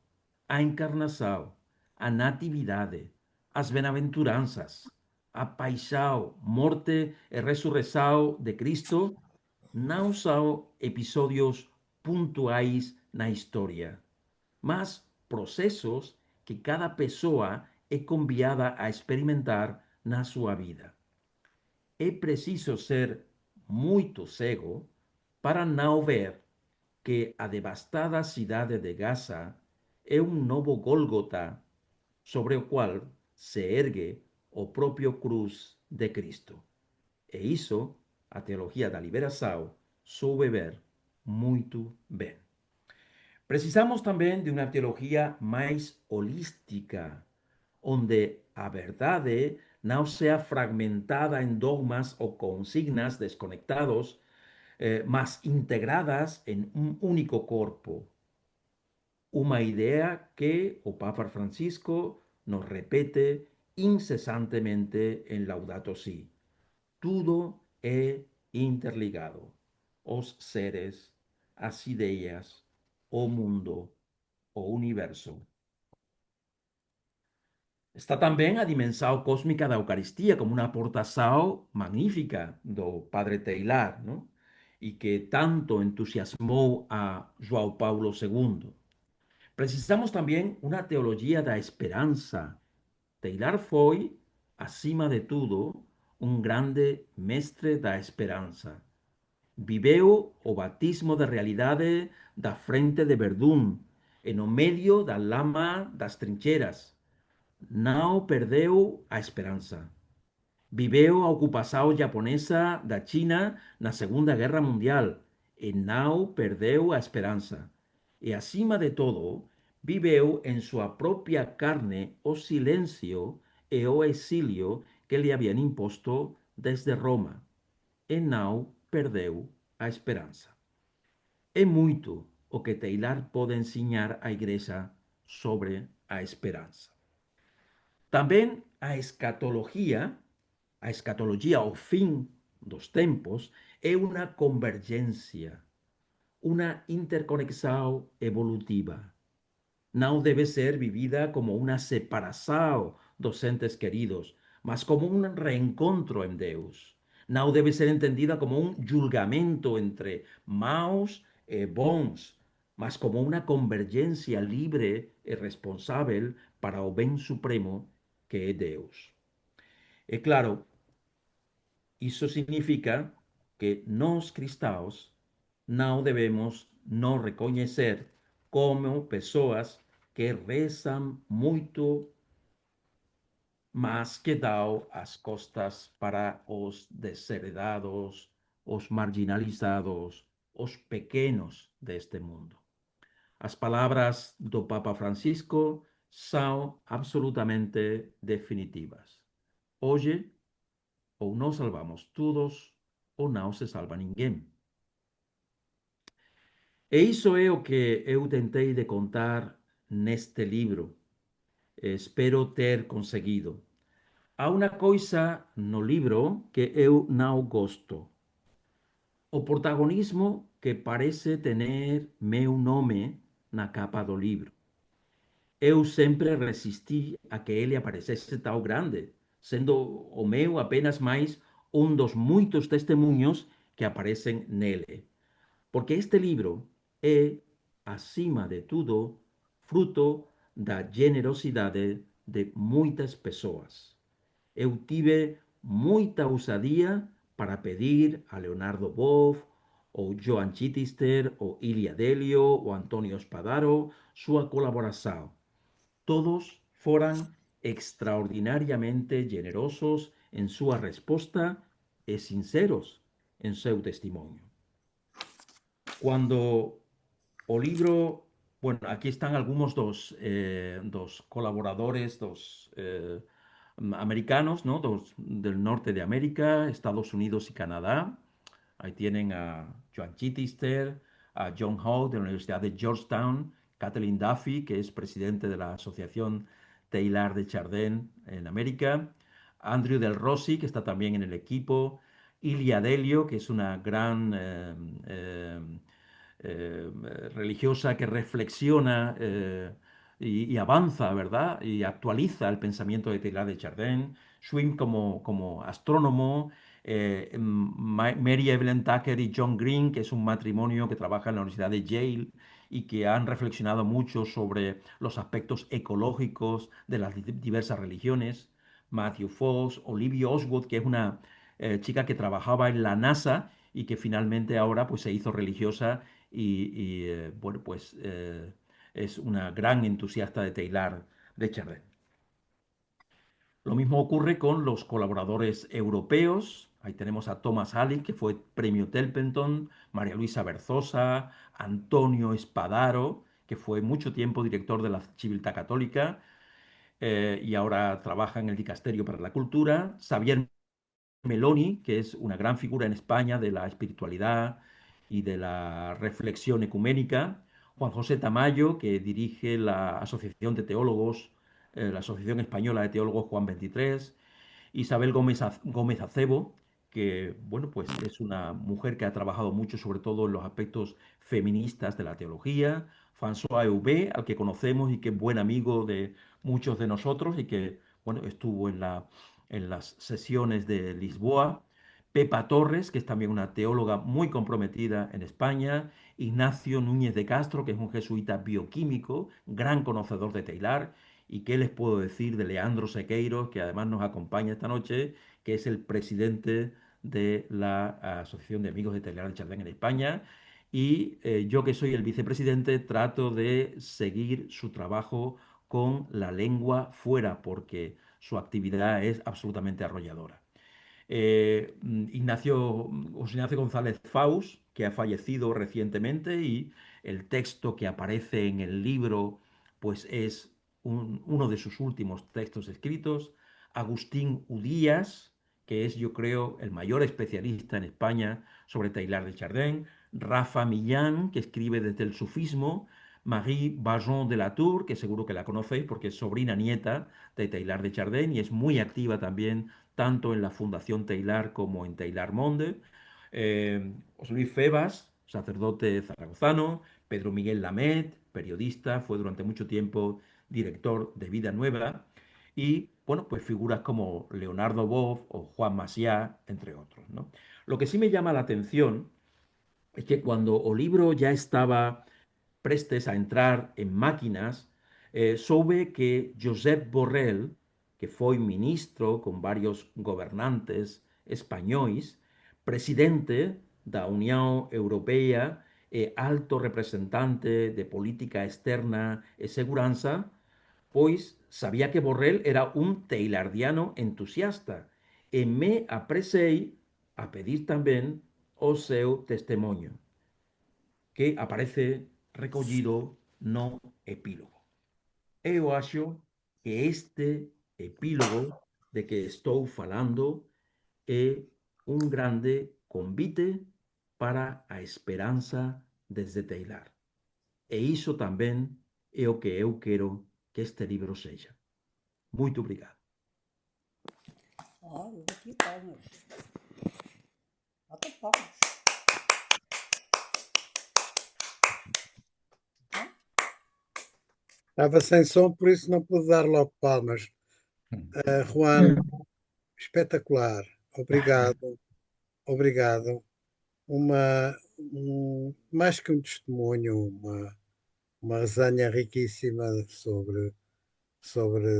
a encarnação, a natividade, as bem-aventuranças, a paixão, morte e ressurreição de Cristo não são episódios pontuais na história, mas processos que cada pessoa é convidada a experimentar na sua vida. É preciso ser muito cego para não ver que a devastada cidade de Gaza é um novo Gólgota sobre o qual se ergue o próprio cruz de Cristo. E isso a teologia da liberação soube ver muito bem. Precisamos também de uma teologia mais holística, onde a verdade não seja fragmentada em dogmas ou consignas desconectados, mas integradas em um único corpo. Uma ideia que o Papa Francisco nos repete incessantemente em Laudato Si. Tudo é interligado. Os seres, as ideias, o mundo, o universo. Está também a dimensão cósmica da Eucaristia, como uma aportação magnífica do Padre Teilhard, não? E que tanto entusiasmou a João Paulo II. Precisamos também uma teologia da esperança. Teilhard foi, acima de tudo, um grande mestre da esperança. Viveu o batismo de realidade da frente de Verdún, e no meio da lama das trincheiras. Não perdeu a esperança. Viveu a ocupação japonesa da China na Segunda Guerra Mundial e não perdeu a esperança. E, acima de todo, viveu em sua própria carne o silêncio e o exílio que lhe haviam imposto desde Roma. E não perdeu a esperança. É muito o que Teilhard pode ensinar à Igreja sobre a esperança. Também a escatologia, o fim dos tempos, é uma convergência, uma interconexão evolutiva. Não deve ser vivida como uma separação dos entes queridos, mas como um reencontro em Deus. Não deve ser entendida como um julgamento entre maus e bons, mas como uma convergência livre e responsável para o bem supremo que é Deus. É claro, isso significa que nós cristãos não devemos não reconhecer como pessoas que rezam muito, mas que dão as costas para os desheredados, os marginalizados, os pequenos deste mundo. As palavras do Papa Francisco são absolutamente definitivas. Hoje, ou nos salvamos todos, ou não se salva ninguém. E isso é o que eu tentei de contar neste livro, espero ter conseguido. Há unha coisa no libro que eu non gosto. O protagonismo que parece tener meu nome na capa do libro. Eu sempre resistí a que ele aparecese tão grande, sendo o meu apenas máis un dos moitos testemunhos que aparecen nele. Porque este libro é, acima de tudo, fruto da generosidade de moitas persoas. Eu tive moita ousadía para pedir a Leonardo Boff, ou Joan Chittister, ou Ilia Delio, ou Antonio Spadaro súa colaboración. Todos foran extraordinariamente generosos en súa resposta e sinceros en seu testimonio. Cuando o libro, bueno, aquí están algunos dos colaboradores, americanos, ¿no? Del norte de América, Estados Unidos y Canadá. Ahí tienen a Joan Chittister, a John Howe de la Universidad de Georgetown, Kathleen Duffy, que es presidente de la Asociación Teilhard de Chardin en América, Andrew Del Rossi, que está también en el equipo, Ilia Delio, que es una gran religiosa que reflexiona y avanza, ¿verdad? Y actualiza el pensamiento de Teilhard de Chardin, Swim como astrónomo, Mary Evelyn Tucker y John Green, que es un matrimonio que trabaja en la Universidad de Yale y que han reflexionado mucho sobre los aspectos ecológicos de las diversas religiones. Matthew Fox, Olivia Oswald, que es una chica que trabajaba en la NASA y que finalmente ahora pues se hizo religiosa y bueno, pues es una gran entusiasta de Teilhard de Chardin. Lo mismo ocurre con los colaboradores europeos. Ahí tenemos a Thomas Halley, que fue premio Templeton, María Luisa Berzosa, Antonio Spadaro, que fue mucho tiempo director de la Civiltà Católica y ahora trabaja en el Dicasterio para la Cultura, Xavier Meloni, que es una gran figura en España de la espiritualidad y de la reflexión ecuménica, Juan José Tamayo, que dirige la Asociación de Teólogos, la Asociación Española de Teólogos Juan XXIII, Isabel Gómez Acebo, que bueno, pues es una mujer que ha trabajado mucho, sobre todo en los aspectos feministas de la teología, François Heuvet, al que conocemos y que es buen amigo de muchos de nosotros y que bueno, estuvo en las sesiones de Lisboa, Pepa Torres, que es también una teóloga muy comprometida en España, Ignacio Núñez de Castro, que es un jesuita bioquímico, gran conocedor de Teilhard, y qué les puedo decir de Leandro Sequeiros, que además nos acompaña esta noche, que es el presidente de la Asociación de Amigos de Teilhard de Chardin en España. Y yo que soy el vicepresidente trato de seguir su trabajo con la lengua fuera, porque su actividad es absolutamente arrolladora. José Ignacio González Faus, que ha fallecido recientemente y el texto que aparece en el libro pues es uno de sus últimos textos escritos. Agustín Udías, que es yo creo el mayor especialista en España sobre Teilhard de Chardin. Rafa Millán, que escribe desde el sufismo. Marie Bajon de la Tour, que seguro que la conocéis porque es sobrina nieta de Teilhard de Chardin y es muy activa también tanto en la Fundación Teilhard como en Teilhard Monde. José Luis Febas, sacerdote zaragozano, Pedro Miguel Lamet, periodista, fue durante mucho tiempo director de Vida Nueva, y bueno, pues figuras como Leonardo Boff o Juan Maciá, entre otros, ¿no? Lo que sí me llama la atención es que cuando o libro ya estaba prestes a entrar en máquinas, soube que Josep Borrell, que foi ministro con varios gobernantes españois, presidente da Unión Europea e alto representante de política externa e seguranza, pois sabía que Borrell era un teilardiano entusiasta e me apresei a pedir tamén o seu testemunho, que aparece recollido no epílogo. Eu acho que este epílogo de que estou falando é un grande convite para a esperanza desde Teilhard. E iso tamén é o que eu quero que este libro sexa. Muito obrigado. Eu bati palmas. Bata palmas. Estava sem som, por isso não pude dar logo palmas. Juan, espetacular. Obrigado, obrigado. Mais que um testemunho, uma resenha riquíssima sobre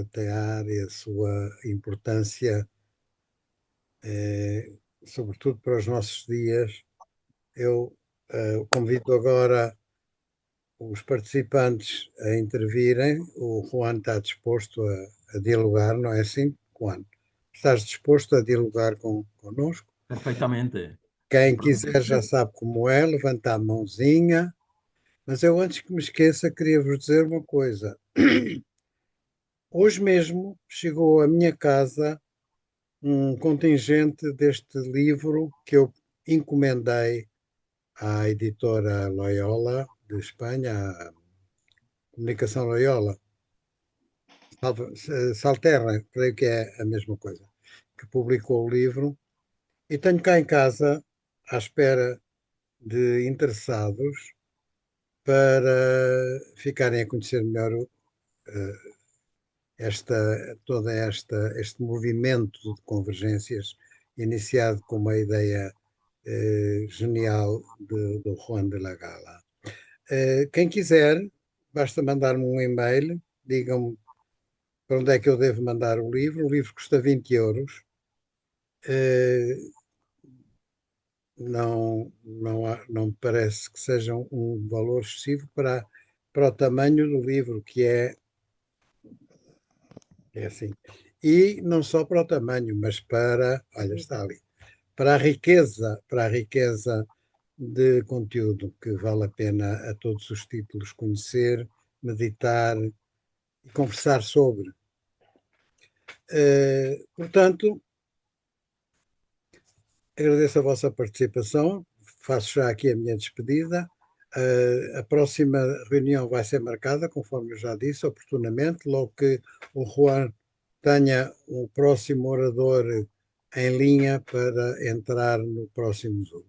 Tear e a sua importância, sobretudo para os nossos dias. Eu convido agora os participantes a intervirem. O Juan está disposto a dialogar, não é assim, Juan? Estás disposto a dialogar connosco? Perfeitamente. Quem quiser já sabe como é, levanta a mãozinha. Mas eu, antes que me esqueça, queria vos dizer uma coisa. Hoje mesmo chegou à minha casa um contingente deste livro que eu encomendei à editora Loyola de Espanha, à Comunicação Loyola, Salterra, creio que é a mesma coisa, que publicou o livro. E tenho cá em casa, à espera de interessados, para ficarem a conhecer melhor este movimento de convergências iniciado com uma ideia genial do Juan de la Gala. Quem quiser, basta mandar-me um e-mail, digam-me para onde é que eu devo mandar o livro. O livro custa 20 euros. Não me parece que seja um valor excessivo para o tamanho do livro, que é assim. E não só para o tamanho, mas olha, está ali, para a riqueza de conteúdo que vale a pena a todos os títulos conhecer, meditar e conversar sobre. Portanto, agradeço a vossa participação, faço já aqui a minha despedida. A próxima reunião vai ser marcada, conforme eu já disse, oportunamente, logo que o Juan tenha o próximo orador em linha para entrar no próximo Zoom.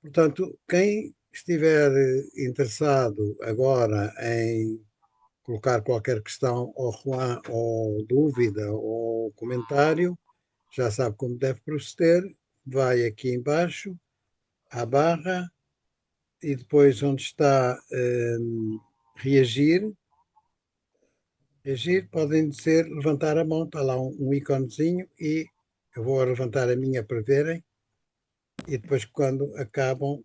Portanto, quem estiver interessado agora em colocar qualquer questão ao Juan, ou dúvida, ou comentário, já sabe como deve proceder. Vai aqui embaixo, à barra, e depois onde está reagir, podem dizer, levantar a mão, está lá um íconezinho, e eu vou levantar a minha para verem, e depois quando acabam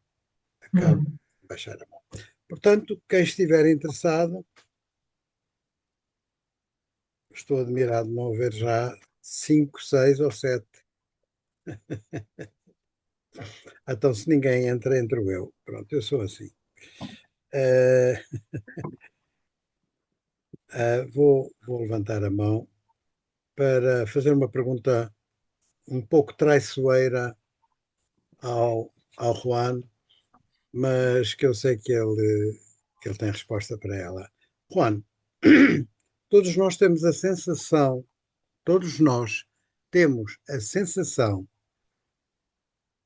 baixar a mão. Portanto, quem estiver interessado, estou admirado de não haver já 5, 6 ou 7. Então, se ninguém entra, entro eu. Pronto, eu sou assim. Vou levantar a mão para fazer uma pergunta um pouco traiçoeira ao Juan, mas que eu sei que ele tem resposta para ela. Juan, todos nós temos a sensação, todos nós temos a sensação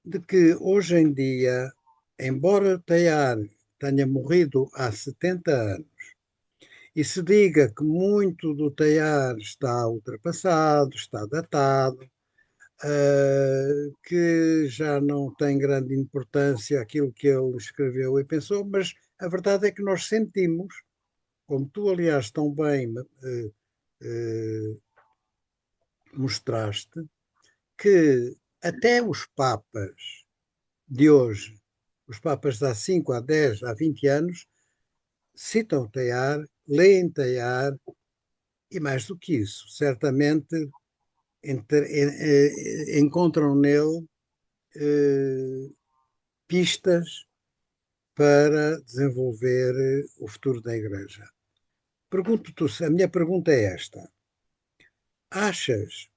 de que hoje em dia, embora Teilhard tenha morrido há 70 anos, e se diga que muito do Teilhard está ultrapassado, está datado, que já não tem grande importância aquilo que ele escreveu e pensou, mas a verdade é que nós sentimos, como tu, aliás, tão bem mostraste, que até os papas de hoje, os papas de há 5, há 10, há 20 anos, citam Teilhard, leem Teilhard, e mais do que isso, certamente encontram nele pistas para desenvolver o futuro da Igreja. A minha pergunta é esta: achas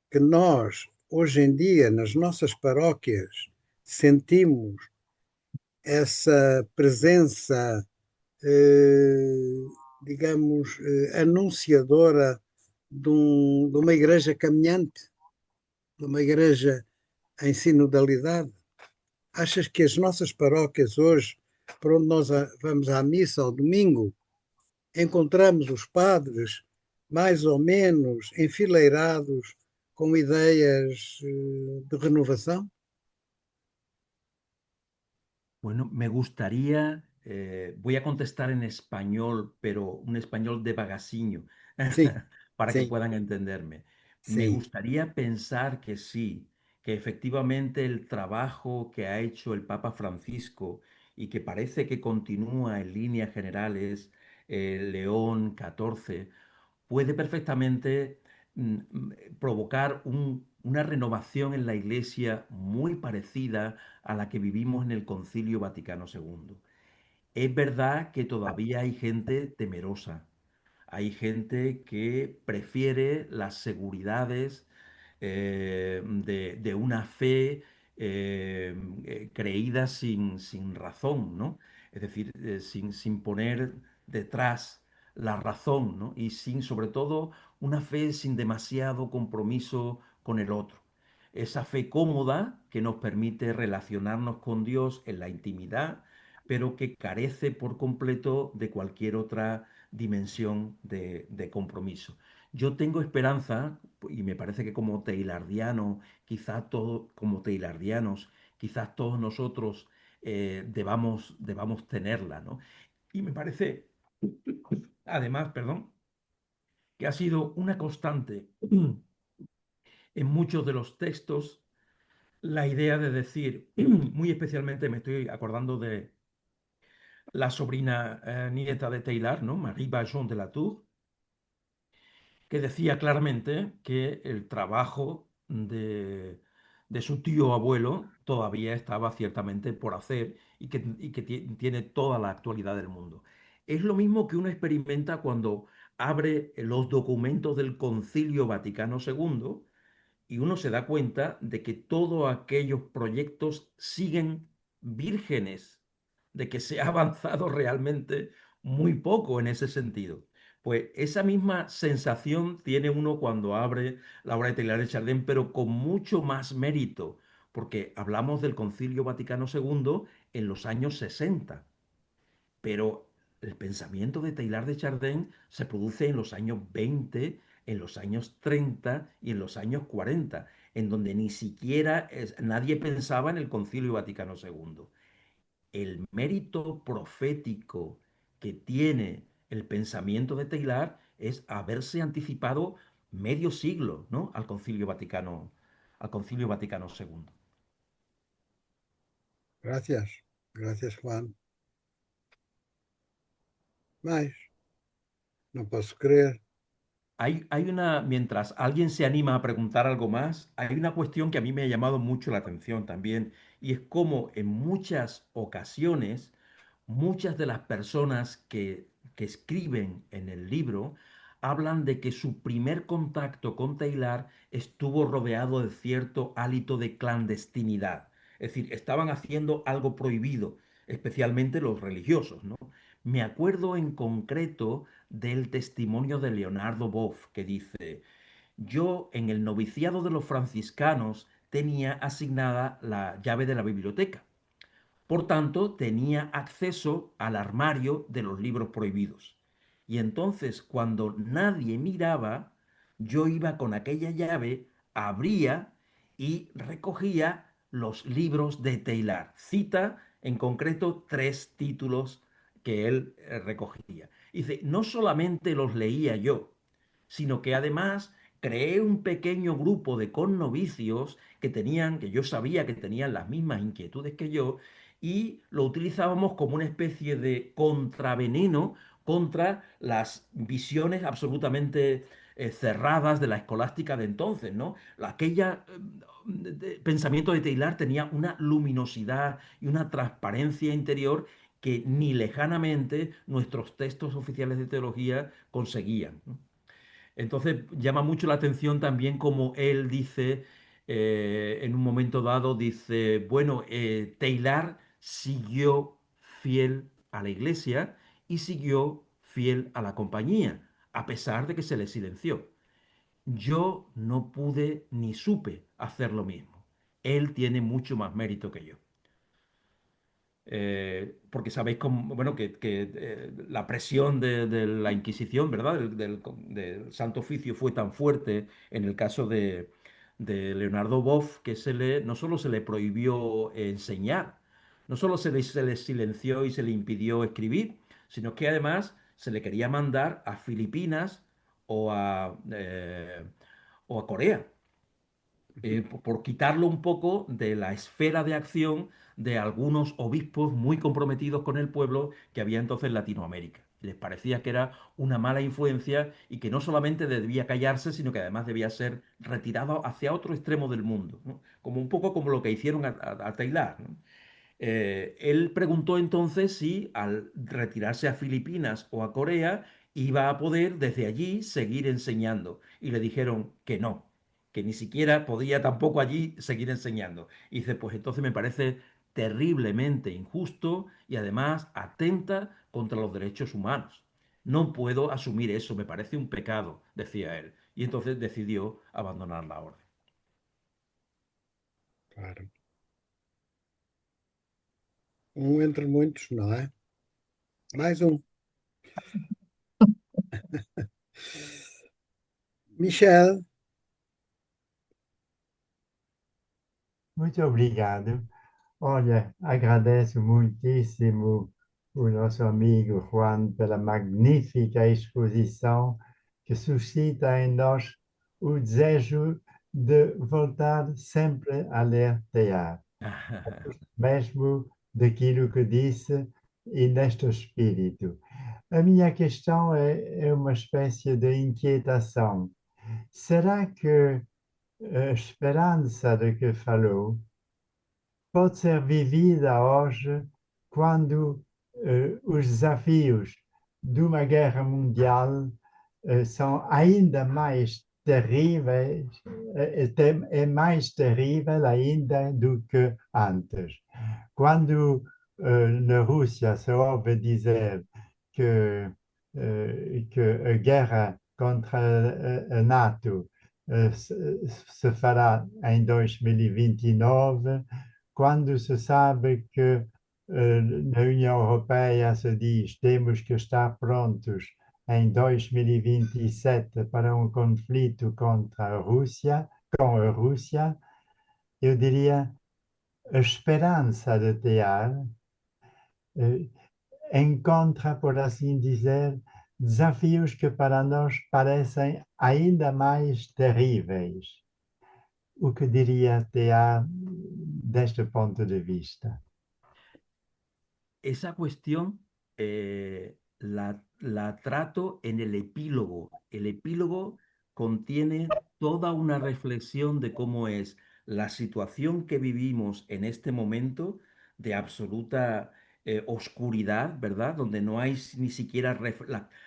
que nós, hoje em dia, nas nossas paróquias, sentimos essa presença, digamos, anunciadora de uma igreja caminhante, de uma igreja em sinodalidade? Achas que as nossas paróquias hoje, por onde nós vamos à missa ao domingo, encontramos os padres mais ou menos enfileirados com ideias de renovação? Bueno, me gustaría, voy a contestar en español, pero un español de bagasiño, Sim, para que sim, puedan entenderme. Me sim. gustaría pensar que sí, que efectivamente el trabajo que ha hecho el Papa Francisco y que parece que continúa en líneas generales León XIV, puede perfectamente provocar una renovación en la Iglesia muy parecida a la que vivimos en el Concilio Vaticano II. Es verdad que todavía hay gente temerosa, hay gente que prefiere las seguridades de una fe creída sin razón, ¿no? Es decir, sin poner detrás la razón, ¿no? Y sin, sobre todo, una fe sin demasiado compromiso con el otro. Esa fe cómoda que nos permite relacionarnos con Dios en la intimidad, pero que carece por completo de cualquier otra dimensión de compromiso. Yo tengo esperanza, y me parece que como teilardiano, quizás todos, como teilardianos, quizás todos nosotros debamos tenerla, ¿no? Y me parece, además, perdón, que ha sido una constante en muchos de los textos la idea de decir, muy especialmente me estoy acordando de la sobrina nieta de Taylor, ¿no? Marie Bajon de la Tour, que decía claramente que el trabajo de su tío abuelo todavía estaba ciertamente por hacer y que tiene toda la actualidad del mundo. Es lo mismo que uno experimenta cuando abre los documentos del Concilio Vaticano II y uno se da cuenta de que todos aquellos proyectos siguen vírgenes, de que se ha avanzado realmente muy poco en ese sentido. Pues esa misma sensación tiene uno cuando abre la obra de Teilhard de Chardin, pero con mucho más mérito, porque hablamos del Concilio Vaticano II en los años 60, pero el pensamiento de Teilhard de Chardin se produce en los años 20, en los años 30 y en los años 40, en donde ni siquiera nadie pensaba en el Concilio Vaticano II. El mérito profético que tiene el pensamiento de Teilhard es haberse anticipado medio siglo, ¿no? Al Concilio Vaticano II. Gracias, gracias, Juan. Mas não posso crer. Mientras alguien se anima a preguntar algo más, hay una cuestión que a mí me ha llamado mucho la atención también, y es cómo en muchas ocasiones, muchas de las personas que escriben en el libro hablan de que su primer contacto con Taylor estuvo rodeado de cierto hálito de clandestinidad. Es decir, estaban haciendo algo prohibido, especialmente los religiosos, ¿no? Me acuerdo en concreto del testimonio de Leonardo Boff, que dice, yo en el noviciado de los franciscanos tenía asignada la llave de la biblioteca. Por tanto, tenía acceso al armario de los libros prohibidos. Y entonces, cuando nadie miraba, yo iba con aquella llave, abría y recogía los libros de Taylor. Cita en concreto 3 títulos que él recogía. Dice, no solamente los leía yo, sino que además creé un pequeño grupo de connovicios que yo sabía que tenían las mismas inquietudes que yo, y lo utilizábamos como una especie de contraveneno contra las visiones absolutamente cerradas de la escolástica de entonces, ¿no? Aquella pensamiento de Taylor tenía una luminosidad y una transparencia interior que ni lejanamente nuestros textos oficiales de teología conseguían, ¿no? Entonces llama mucho la atención también como él dice, en un momento dado, dice, bueno, Taylor siguió fiel a la iglesia y siguió fiel a la compañía, a pesar de que se le silenció. yo no pude ni supe hacer lo mismo. Él tiene mucho más mérito que yo. Porque sabéis cómo, bueno, que la presión de la Inquisición, ¿verdad? Del Santo Oficio fue tan fuerte en el caso de Leonardo Boff que no solo se le prohibió enseñar, no solo se le silenció y se le impidió escribir, sino que además se le quería mandar a Filipinas o o a Corea por quitarlo un poco de la esfera de acción de algunos obispos muy comprometidos con el pueblo que había entonces en Latinoamérica. Les parecía que era una mala influencia y que no solamente debía callarse, sino que además debía ser retirado hacia otro extremo del mundo, ¿no? Como un poco como lo que hicieron a Taylor, ¿no? Él preguntó entonces si al retirarse a Filipinas o a Corea iba a poder desde allí seguir enseñando. Y le dijeron que ni siquiera podía tampoco allí seguir enseñando. Y dice, pues entonces me parece terriblemente injusto y además atenta contra los derechos humanos. No puedo asumir eso, me parece un pecado, decía él. Y entonces decidió abandonar la orden. Claro. Um entre muitos, não é? Mais um. Michel, Muito obrigado. Olha, agradeço muitíssimo o nosso amigo Juan pela magnífica exposição que suscita em nós o desejo de voltar sempre a ler teatro, mesmo daquilo que disse e neste espírito. A minha questão é uma espécie de inquietação. Será que a esperança de que falou pode ser vivida hoje quando os desafios de uma guerra mundial são ainda mais terríveis, é mais terrível ainda do que antes. Quando na Rússia se ouve dizer que a guerra contra a NATO se fará em 2029, quando se sabe que na União Europeia se diz temos que estar prontos em 2027 para um conflito com a Rússia, eu diria a esperança de ter encontra, por assim dizer, desafios que para nós parecem ainda mais terríveis. O que diria TA deste ponto de vista? Esa cuestión la trato en el epílogo. El epílogo contiene toda una reflexión de cómo es la situación que vivimos en este momento de absoluta oscuridad, ¿verdad? Donde no hay ni siquiera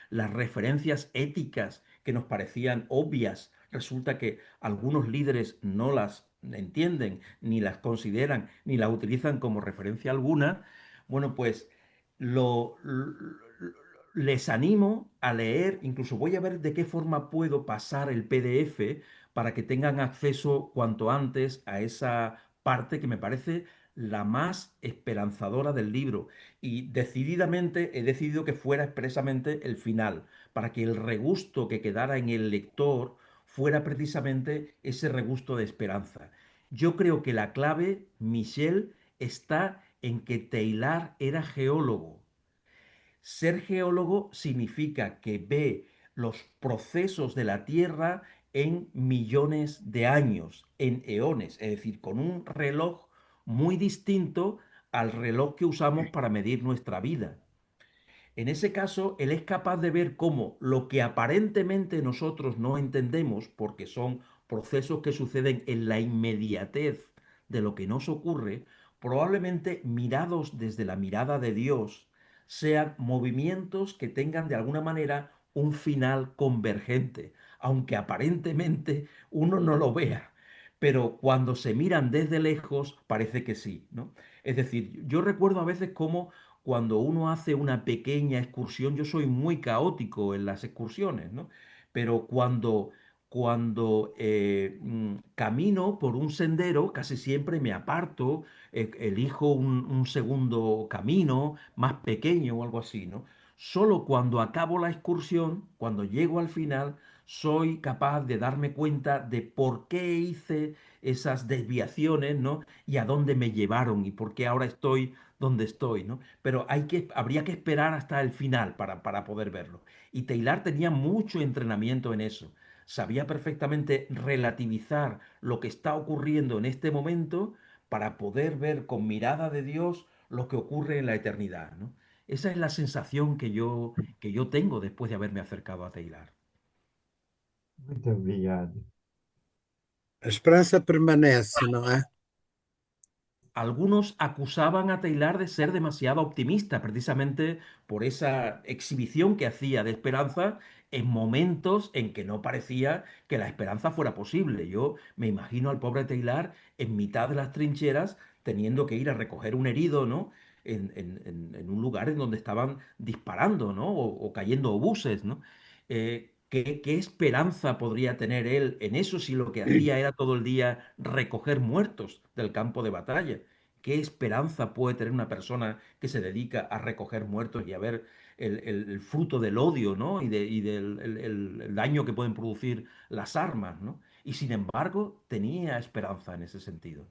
las referencias éticas que nos parecían obvias. Resulta que algunos líderes no las entienden, ni las consideran, ni las utilizan como referencia alguna. Bueno, pues lo, lo- les animo a leer, incluso voy a ver de qué forma puedo pasar el PDF para que tengan acceso cuanto antes a esa parte que me parece la más esperanzadora del libro. Y decididamente he decidido que fuera expresamente el final, para que el regusto que quedara en el lector fuera precisamente ese regusto de esperanza. Yo creo que la clave, Michel, está en que Taylor era geólogo. Ser geólogo significa que ve los procesos de la Tierra en millones de años, en eones, es decir, con un reloj muy distinto al reloj que usamos para medir nuestra vida. En ese caso, él es capaz de ver cómo lo que aparentemente nosotros no entendemos, porque son procesos que suceden en la inmediatez de lo que nos ocurre, probablemente mirados desde la mirada de Dios, sean movimientos que tengan de alguna manera un final convergente, aunque aparentemente uno no lo vea. Pero cuando se miran desde lejos, parece que sí, ¿no? Es decir, yo recuerdo a veces cómo cuando uno hace una pequeña excursión, yo soy muy caótico en las excursiones, ¿no? Pero cuando cuando camino por un sendero, casi siempre me aparto, elijo un segundo camino más pequeño o algo así, ¿no? Solo cuando acabo la excursión, cuando llego al final, soy capaz de darme cuenta de por qué hice esas desviaciones, ¿no? Y a dónde me llevaron y por qué ahora estoy donde estoy, ¿no? Pero habría que esperar hasta el final para poder verlo. Y Taylor tenía mucho entrenamiento en eso. Sabía perfectamente relativizar lo que está ocurriendo en este momento para poder ver con mirada de Dios lo que ocurre en la eternidad, ¿no? Esa es la sensación que yo tengo después de haberme acercado a Taylor. Muito obrigado. A esperança permanece, não é? Algunos acusaban a Taylor de ser demasiado optimista, precisamente por esa exhibición que hacía de esperanza en momentos en que no parecía que la esperanza fuera posible. Yo me imagino al pobre Taylor en mitad de las trincheras teniendo que ir a recoger un herido, ¿no? En un lugar en donde estaban disparando, ¿no? O cayendo obuses, ¿no? ¿Qué esperanza podría tener él en eso si lo que hacía era todo el día recoger muertos del campo de batalla? ¿Qué esperanza puede tener una persona que se dedica a recoger muertos y a ver el fruto del odio, ¿no? Y del el daño que pueden producir las armas, ¿no? Y sin embargo, tenía esperanza en ese sentido.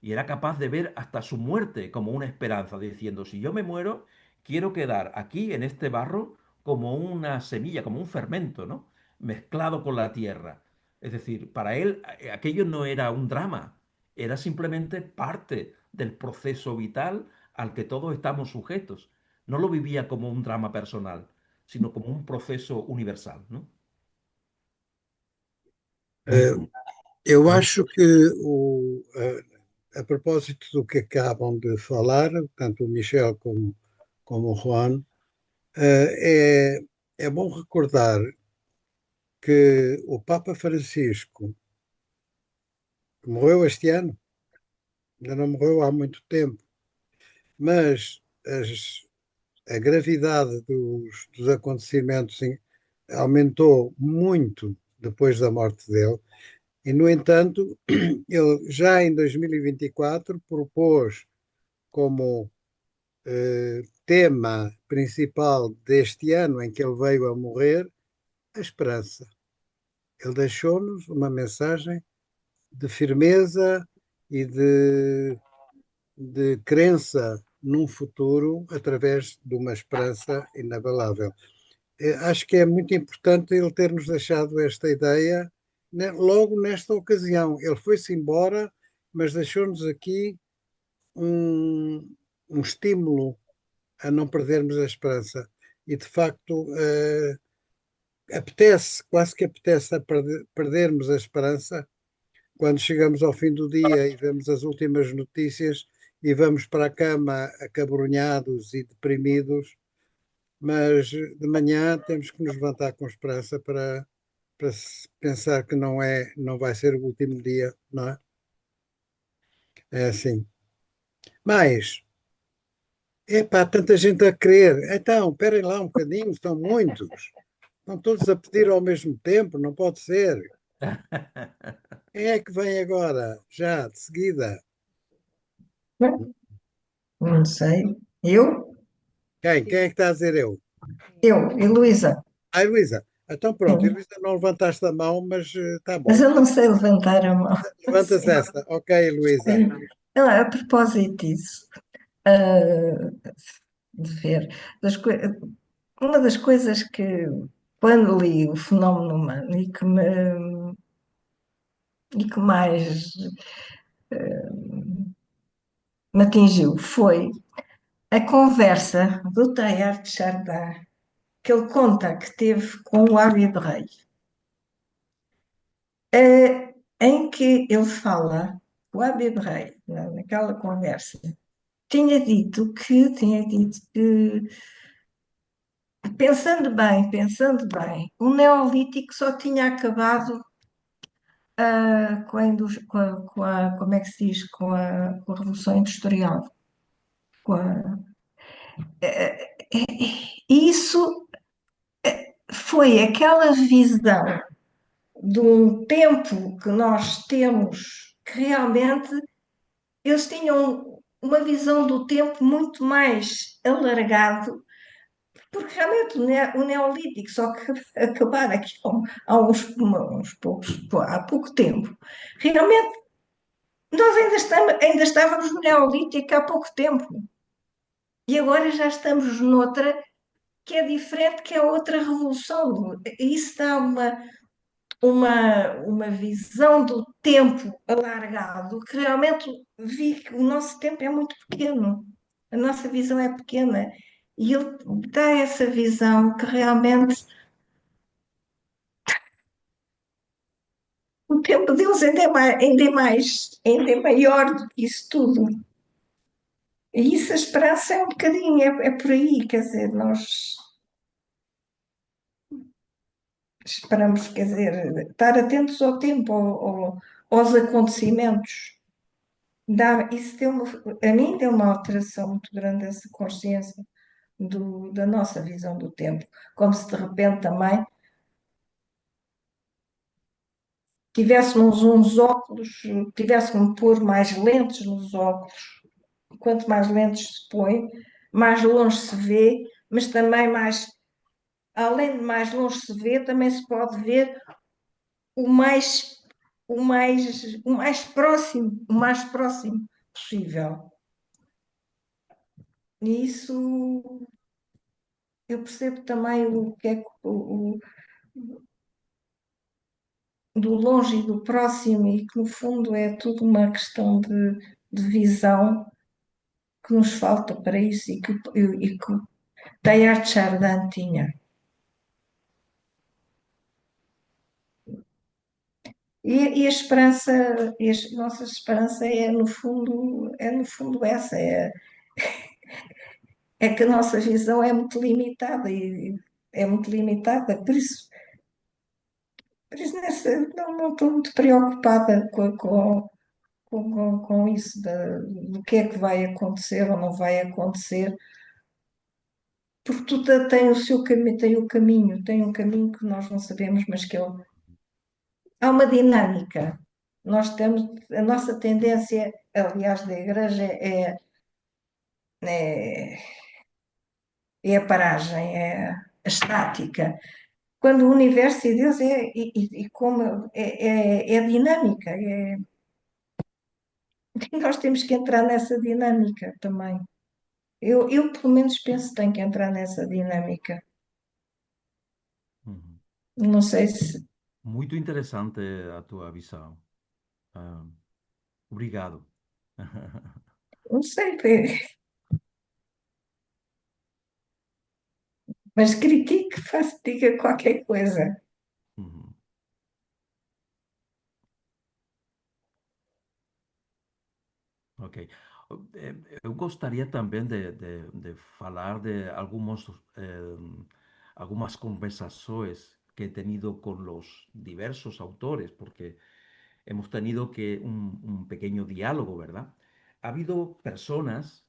Y era capaz de ver hasta su muerte como una esperanza, diciendo, si yo me muero, quiero quedar aquí en este barro como una semilla, como un fermento, ¿no? Mezclado con la tierra. Es decir, para él aquello no era un drama, era simplemente parte del proceso vital al que todos estamos sujetos. No lo vivía como un drama personal, sino como un proceso universal, ¿no? Eh, eu acho que a propósito do que acabam de falar, tanto o Michel como o Juan, é bom recordar que o Papa Francisco, que morreu este ano, ainda não morreu há muito tempo, mas a gravidade dos acontecimentos aumentou muito depois da morte dele. E, no entanto, ele já em 2024 propôs como tema principal deste ano em que ele veio a morrer a esperança. Ele deixou-nos uma mensagem de firmeza e de crença num futuro através de uma esperança inabalável. Acho que é muito importante ele ter-nos deixado esta ideia, né, logo nesta ocasião. Ele foi-se embora, mas deixou-nos aqui um estímulo a não perdermos a esperança. E de facto, quase que apetece a perdermos a esperança quando chegamos ao fim do dia e vemos as últimas notícias e vamos para a cama acabrunhados e deprimidos, mas de manhã temos que nos levantar com esperança para pensar que não vai ser o último dia, não é? É assim. Mas, epá, tanta gente a querer. Então, esperem lá um bocadinho, são muitos. Estão todos a pedir ao mesmo tempo, não pode ser. Quem é que vem agora, já, de seguida? Não sei. Eu? Quem? Quem é que está a dizer eu? Eu, Heloísa. Ah, Luísa. Então pronto, Sim. Luísa, não levantaste a mão, mas está bom. Mas eu não sei levantar a mão. Levantas Sim. esta. Ok, Luísa. Sim. A propósito disso, de ver, uma das coisas que, quando li o Fenómeno Humano e que mais me atingiu foi a conversa do Teilhard de Chardin, que ele conta que teve com o Habib Rei, em que ele fala, o Habib Rei, naquela conversa, tinha dito que, pensando bem, o Neolítico só tinha acabado como é que se diz, com a Revolução Industrial. Isso foi aquela visão de um tempo que nós temos, que realmente eles tinham uma visão do tempo muito mais alargado, porque realmente o Neolítico só que acabar aqui uns poucos, há pouco tempo. Realmente, nós ainda estávamos no Neolítico há pouco tempo. E agora já estamos noutra que é diferente, que é outra revolução. Isso dá uma visão do tempo alargado, que realmente vi que o nosso tempo é muito pequeno, a nossa visão é pequena. E ele dá essa visão que realmente o tempo deles ainda é maior do que isso tudo. E isso, a esperança é um bocadinho, é por aí, quer dizer, nós esperamos, quer dizer, estar atentos ao tempo, aos acontecimentos. Isso a mim deu uma alteração muito grande essa consciência da nossa visão do tempo, como se de repente também tivéssemos uns óculos, tivéssemos que pôr mais lentes nos óculos. Quanto mais lentes se põe, mais longe se vê, mas também além de mais longe se vê, também se pode ver o mais, o mais próximo possível. E isso eu percebo também o que é que do longe e do próximo, e que no fundo é tudo uma questão de visão que nos falta para isso e que Teilhard de Chardin tinha. E a esperança, nossa esperança é no fundo essa, é que a nossa visão é muito limitada e é muito limitada, por isso não estou muito preocupada com isso, do que é que vai acontecer ou não vai acontecer, porque tudo tem o seu caminho, tem um caminho que nós não sabemos, mas há uma dinâmica. Nós temos, a nossa tendência, aliás, da Igreja é, é a paragem, é a estática. Quando o universo e Deus e como é dinâmica, nós temos que entrar nessa dinâmica também. Eu pelo menos penso que tenho que entrar nessa dinâmica. Uhum. Não sei se, Muito interessante a tua visão. Ah, obrigado. não sei, mas critique, diga qualquer coisa. Uhum. Ok. Eu gostaria também de falar de algumas conversações que he tenido con los diversos autores, porque hemos tenido un pequeño diálogo, ¿verdad? Ha habido personas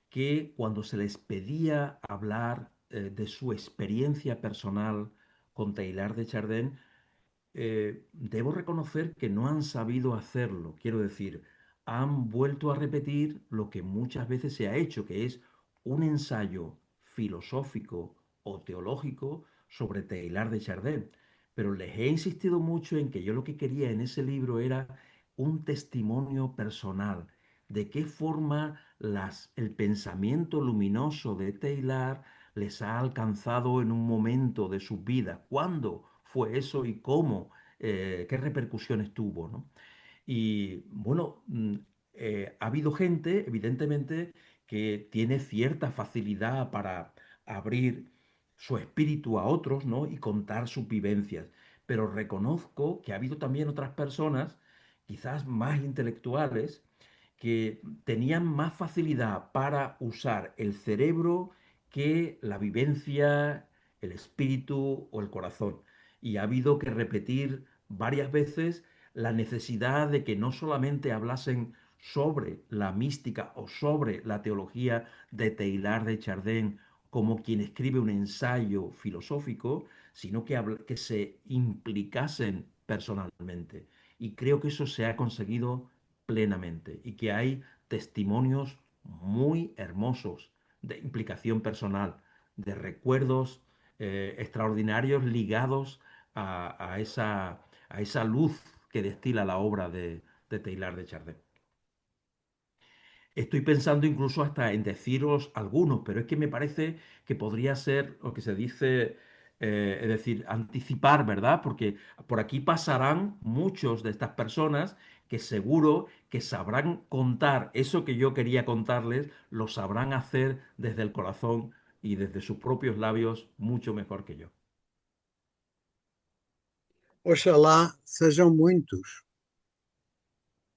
que cuando se les pedía hablar de su experiencia personal con Teilhard de Chardin, debo reconocer que no han sabido hacerlo. Quiero decir, han vuelto a repetir lo que muchas veces se ha hecho, que es un ensayo filosófico o teológico sobre Teilhard de Chardin. Pero les he insistido mucho en que yo lo que quería en ese libro era un testimonio personal de qué forma el pensamiento luminoso de Teilhard les ha alcanzado en un momento de su vida. ¿Cuándo fue eso y cómo? ¿Qué repercusiones tuvo? ¿No? Y bueno, ha habido gente, evidentemente, que tiene cierta facilidad para abrir su espíritu a otros, ¿no? Y contar sus vivencias. Pero reconozco que ha habido también otras personas, quizás más intelectuales, que tenían más facilidad para usar el cerebro que la vivencia, el espíritu o el corazón. Y ha habido que repetir varias veces la necesidad de que no solamente hablasen sobre la mística o sobre la teología de Teilhard de Chardin como quien escribe un ensayo filosófico, sino que se implicasen personalmente. Y creo que eso se ha conseguido plenamente y que hay testimonios muy hermosos de implicación personal, de recuerdos extraordinarios ligados a esa luz que destila la obra de Teilhard de Chardin. Estoy pensando incluso hasta en deciros algunos, pero es que me parece que podría ser lo que se dice, es decir, anticipar, ¿verdad? Porque por aquí pasarán muchos de estas personas que seguro que sabrán contar eso que yo quería contarles, lo sabrán hacer desde el corazón y desde sus propios labios mucho mejor que yo. Oxalá sejam muitos.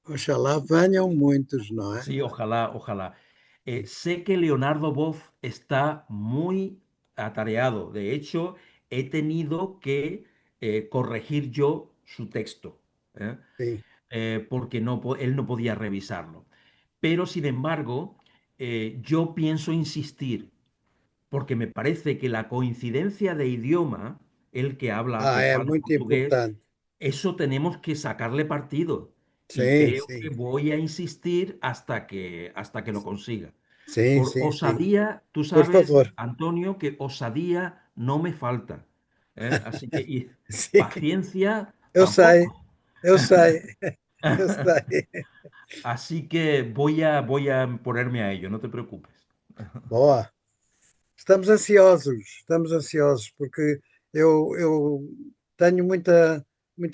Oxalá venham muitos, não é? Sí, ojalá, ojalá. Sé que Leonardo Boff está muy atareado. De hecho, he tenido que corregir yo su texto, ¿eh? Sim. Porque él no podía revisarlo. Pero, sin embargo, yo pienso insistir, porque me parece que la coincidencia de idioma, el que habla, Ah, que é fala muito portugués, importante. eso tenemos que sacarle partido. Y Sim, creo que sim. voy a insistir hasta que lo consiga. Sim, Por sim, sim. osadía, tú Por sabes, favor. Antonio, que osadía no me falta. ¿Eh? Así que y Sim. paciencia Eu sei, tampoco. eu sei, eu sei. Así que voy a ponerme a ello, no te preocupes. Boa. Estamos ansiosos, porque eu tenho muita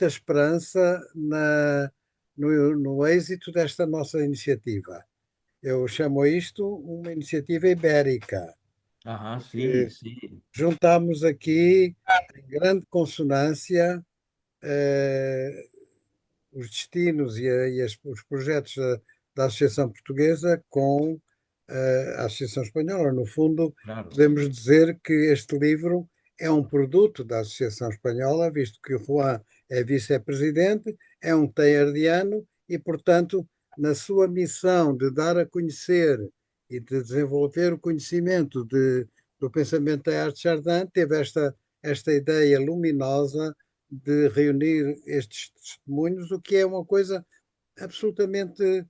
esperança no êxito desta nossa iniciativa. Eu chamo isto uma iniciativa ibérica, Ajá, sí, porque sí, juntamos aqui, em grande consonância, eh, os destinos os projetos da Associação Portuguesa com a Associação Espanhola. No fundo, claro, podemos dizer que este livro é um produto da Associação Espanhola, visto que o Juan é vice-presidente, é um teilhardiano e, portanto, na sua missão de dar a conhecer e de desenvolver o conhecimento do pensamento Teilhard de Chardin, teve esta ideia luminosa de reunir estes testemunhos, o que é uma coisa absolutamente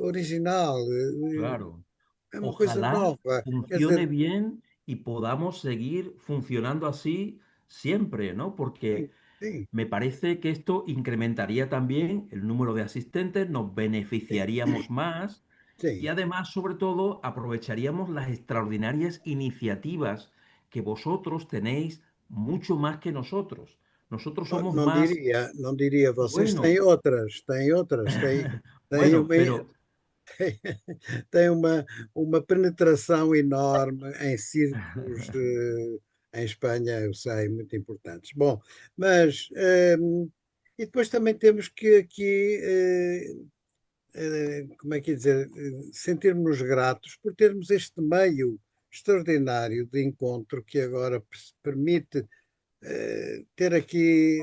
original, claro. é uma coisa Ojalá nova. Quer funcione dizer, bien y podamos seguir funcionando así siempre, ¿no? Porque sim, sim, me parece que esto incrementaría también el número de asistentes, nos beneficiaríamos más y sim. además, sobre todo, aprovecharíamos las extraordinarias iniciativas que vosotros tenéis mucho más que nosotros. Nosotros Oh, somos não más, diria, não diria, vocês bueno, têm outras, têm bueno, uma, pero têm uma penetração enorme em círculos em Espanha, eu sei, muito importantes. Bom, mas e depois também temos que aqui como é que é dizer, sentirmos-nos gratos por termos este meio extraordinário de encontro que agora permite ter aqui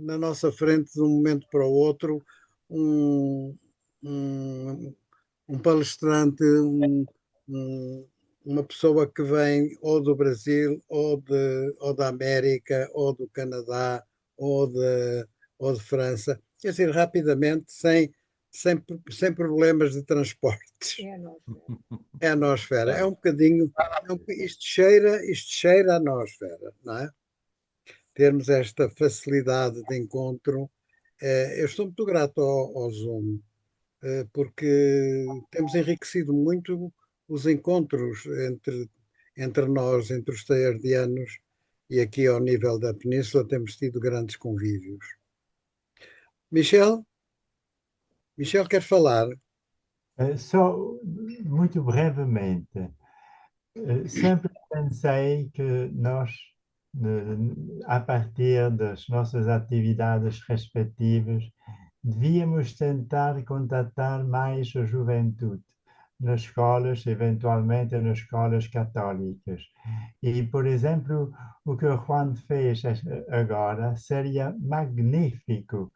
na nossa frente, de um momento para o outro, um, um, um palestrante, uma pessoa que vem ou do Brasil, ou da América, ou do Canadá, ou ou de França, quer dizer, rapidamente, sem problemas de transportes. É a nosfera, é um claro, bocadinho, isto cheira a nosfera, não é? Termos esta facilidade de encontro. Eu estou muito grato ao Zoom, porque temos enriquecido muito os encontros entre nós, entre os teilhardianos, e aqui ao nível da Península temos tido grandes convívios. Michel? Michel quer falar? Só muito brevemente, sempre pensei que nós, a partir das nossas atividades respectivas, devíamos tentar contatar mais a juventude nas escolas, eventualmente nas escolas católicas. E, por exemplo, o que o Juan fez agora seria magnífico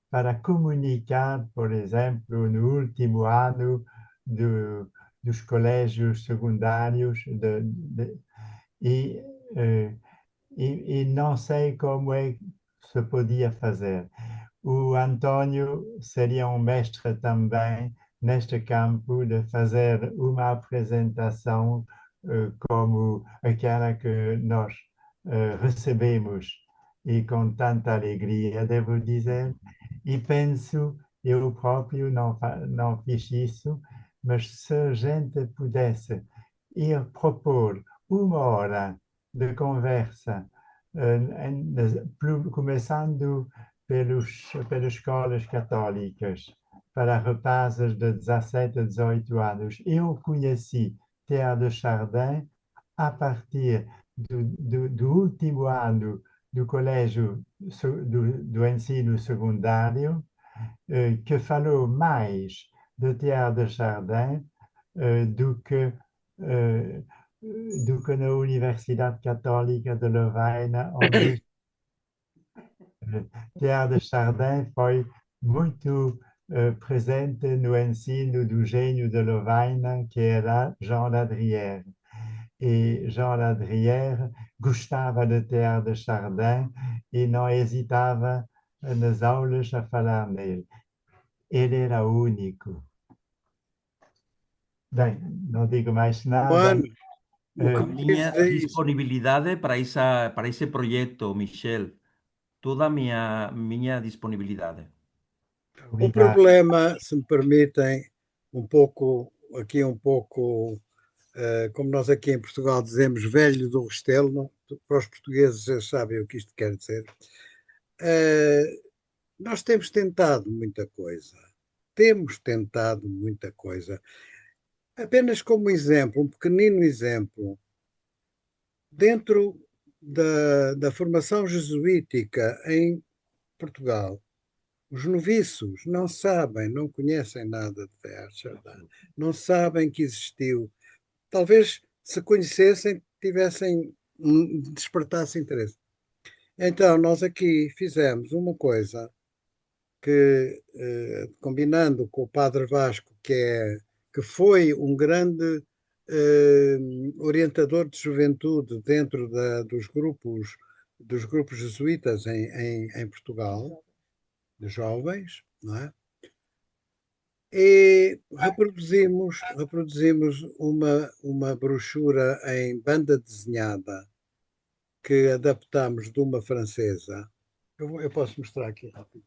para comunicar, por exemplo, no último ano dos colégios secundários e, eh, e não sei como é se podia fazer. O António seria um mestre também neste campo de fazer uma apresentação como aquela que nós recebemos e com tanta alegria, devo dizer, e penso, eu próprio não fiz isso, mas se a gente pudesse ir propor uma hora de conversa, começando pelas escolas católicas, para rapazes de 17 a 18 anos. Eu conheci Teilhard de Chardin a partir do último ano do colégio do ensino secundário, que falou mais de Teilhard de Chardin do que na Universidade Católica de Lovaina, onde Teilhard de Chardin foi muito presente no ensino do gênio de Lovaina, que era Jean Ladrière. E Jean Ladrière gostava de Teilhard de Chardin e não hesitava nas aulas a falar nele. Ele era o único. Bem, não digo mais nada. Bueno, A como minha diz isso, disponibilidade para esse projeto, Michel, toda a minha disponibilidade. o Obrigado. problema, se me permitem, aqui um pouco, como nós aqui em Portugal dizemos, velho do Restelo, para os portugueses já sabem o que isto quer dizer. Nós temos tentado muita coisa. Apenas como exemplo, um pequenino exemplo, dentro da formação jesuítica em Portugal, os noviços não sabem, não conhecem nada de Teilhard de Chardin, não sabem que existiu. Talvez, se conhecessem, despertassem interesse. Então, nós aqui fizemos uma coisa que, combinando com o Padre Vasco, que foi um grande orientador de juventude dentro dos grupos jesuítas em Portugal, de jovens, não é? E reproduzimos uma brochura em banda desenhada que adaptamos de uma francesa. Eu posso mostrar aqui rápido.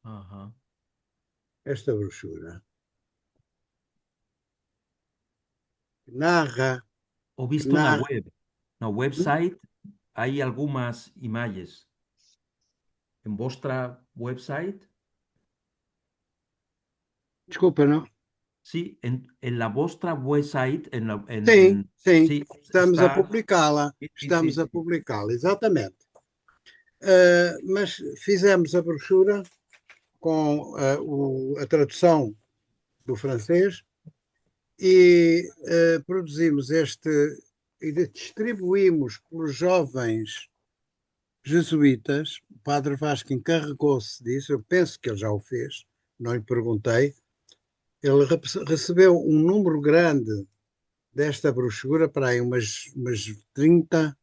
Aham. Esta brochura narra, Ho visto na web, no website, hay algumas imágenes. En vuestra website, desculpa, não? sí, en la vuestra website, Sim, sim, sí, estamos a está, publicá-la, sí, estamos sí, a sí. publicá-la, exatamente. Mas fizemos a brochura com a tradução do francês e produzimos e distribuímos pelos jovens jesuítas. O Padre Vasco encarregou-se disso, eu penso que ele já o fez, não lhe perguntei. Ele recebeu um número grande desta brochura, para aí uns 30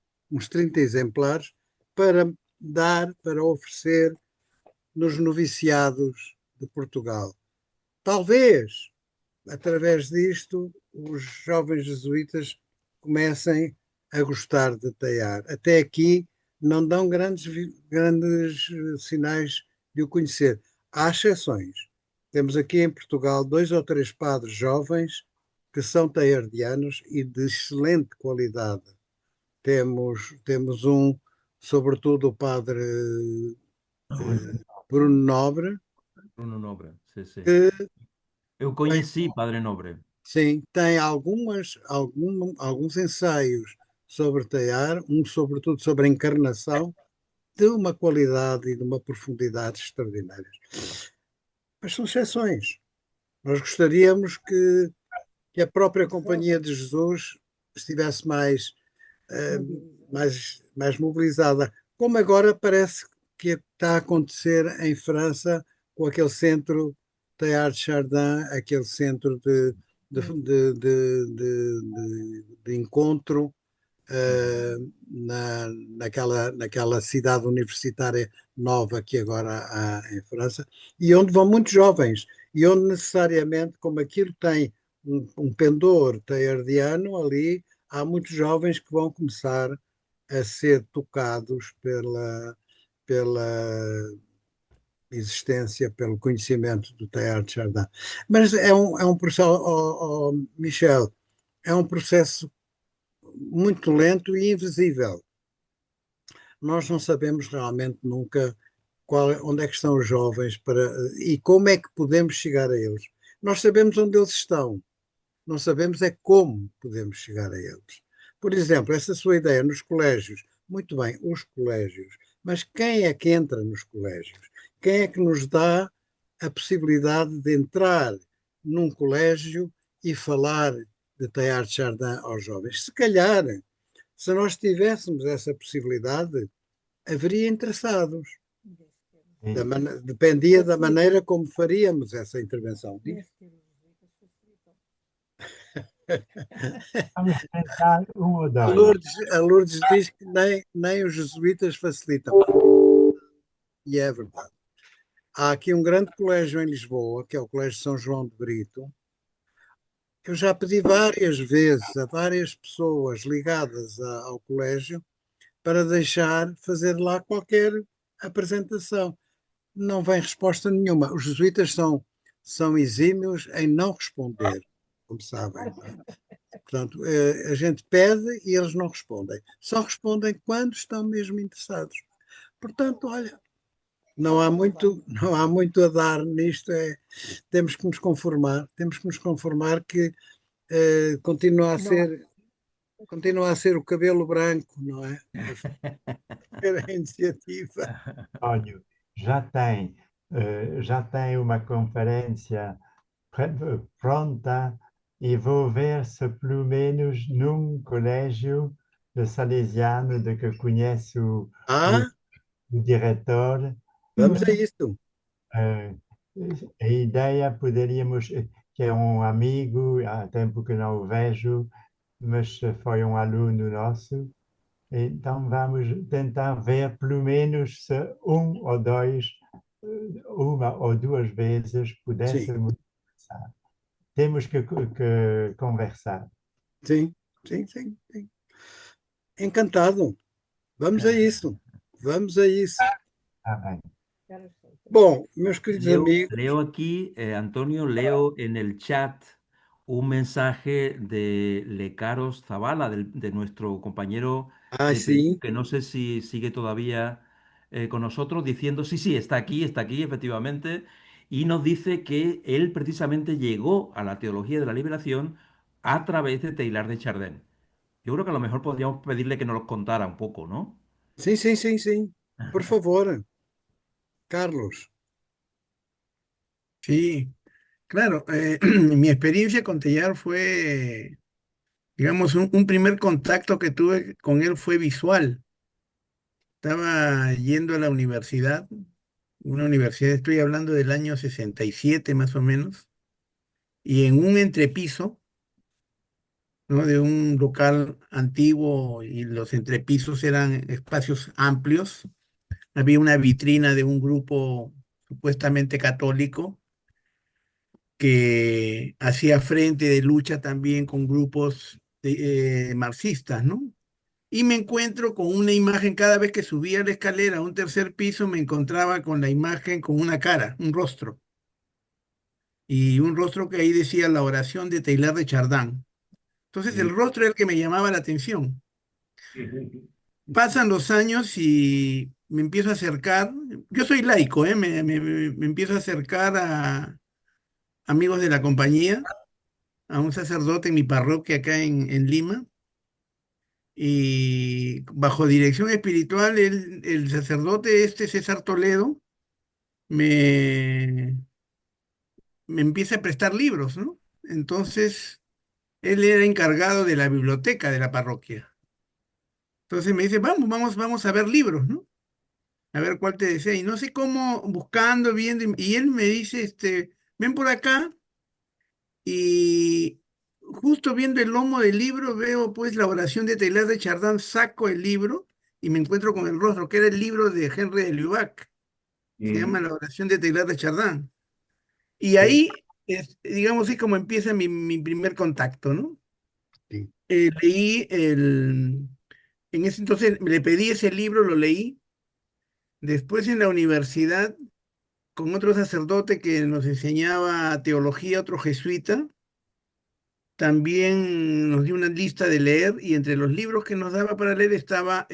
exemplares, para oferecer nos noviciados de Portugal. Talvez, através disto, os jovens jesuítas comecem a gostar de Teilhard. Até aqui não dão grandes sinais de o conhecer. Há exceções. Temos aqui em Portugal 2 ou 3 padres jovens que são teilhardianos e de excelente qualidade. Temos um, sobretudo o padre Bruno Nobre, Bruno Nobre, sí, sí. que Eu conheci Padre Nobre. sim, tem alguns ensaios sobre Teilhard, sobretudo sobre a encarnação, de uma qualidade e de uma profundidade extraordinárias. Mas são exceções. Nós gostaríamos que a própria Companhia de Jesus estivesse mais mobilizada, como agora parece que está a acontecer em França com aquele centro Teilhard de Chardin, aquele centro de encontro naquela cidade universitária nova que agora há em França, e onde vão muitos jovens, e onde necessariamente, como aquilo tem um pendor teilhardiano ali, há muitos jovens que vão começar a ser tocados pela existência, pelo conhecimento do Teilhard de Chardin. Mas é um processo, Michel, é um processo muito lento e invisível. Nós não sabemos realmente nunca onde é que estão os jovens e como é que podemos chegar a eles. Nós sabemos onde eles estão, não sabemos é como podemos chegar a eles. Por exemplo, essa sua ideia nos colégios, muito bem, os colégios, mas quem é que entra nos colégios? Quem é que nos dá a possibilidade de entrar num colégio e falar de Teilhard de Chardin aos jovens? Se calhar, se nós tivéssemos essa possibilidade, haveria interessados. Dependia da maneira como faríamos essa intervenção. Vamos tentar ou A dois. Lourdes diz que nem os jesuítas facilitam. E é verdade. Há aqui um grande colégio em Lisboa, que é o Colégio São João de Brito. Eu já pedi várias vezes a várias pessoas ligadas ao colégio para deixar fazer lá qualquer apresentação. Não vem resposta nenhuma. Os jesuítas são exímios em não responder, como sabem. Portanto, a gente pede e eles não respondem. Só respondem quando estão mesmo interessados. Portanto, olha, não há muito a dar nisto. Temos que nos conformar que continua a ser o cabelo branco, não é? A iniciativa. Olha, já tem uma conferência pronta e vou ver se pelo menos num colégio de salesiano de que conheço o diretor. Vamos a isso. A ideia poderíamos, que é um amigo, há tempo que não o vejo, mas foi um aluno nosso. Então vamos tentar ver pelo menos se um ou dois, uma ou duas vezes pudéssemos conversar. Temos que conversar. Sim. Encantado. Vamos a isso. Tá bem. Bom, meus queridos amigos. Leo aquí, Antonio, leo en el chat un mensaje de Lecaros Zavala, de nuestro compañero de Sí. Perú, que no sé si sigue todavía con nosotros, diciendo, sí, está aquí, efectivamente, y nos dice que él precisamente llegó a la teología de la liberación a través de Teilhard de Chardin. Yo creo que a lo mejor podríamos pedirle que nos lo contara un poco, ¿no? Sim. Por favor, Carlos. Sí, claro. Mi experiencia con Teilhard fue, digamos, un primer contacto que tuve con él fue visual. Estaba yendo a la universidad, una universidad, estoy hablando del año 67 más o menos, y en un entrepiso, ¿no? De un local antiguo, y los entrepisos eran espacios amplios. Había una vitrina de un grupo supuestamente católico que hacía frente de lucha también con grupos marxistas, ¿no? Y me encuentro con una imagen, cada vez que subía la escalera a un tercer piso, me encontraba con la imagen, con una cara, un rostro. Y un rostro que ahí decía la oración de Teilhard de Chardin. Entonces el rostro era el que me llamaba la atención. Pasan los años y me empiezo a acercar, yo soy laico, me empiezo a acercar a amigos de la compañía, a un sacerdote en mi parroquia acá en Lima, y bajo dirección espiritual el sacerdote César Toledo me empieza a prestar libros, ¿no? Entonces él era encargado de la biblioteca de la parroquia. Entonces me dice, vamos a ver libros, ¿no? A ver cuál te desea. Y no sé cómo, buscando, viendo, y él me dice, ven por acá y justo viendo el lomo del libro, veo pues la oración de Teilhard de Chardin, saco el libro y me encuentro con el rostro, que era el libro de Henry de Lubac, se llama Mm, La oración de Teilhard de Chardin. Y sim, ahí, digamos, es como empieza mi primer contacto, ¿no? sim, Leí en ese entonces le pedí ese libro, lo leí. Después en la universidad, con otro sacerdote que nos enseñaba teología, otro jesuita, también nos dio una lista de leer y entre los libros que nos daba para leer estaba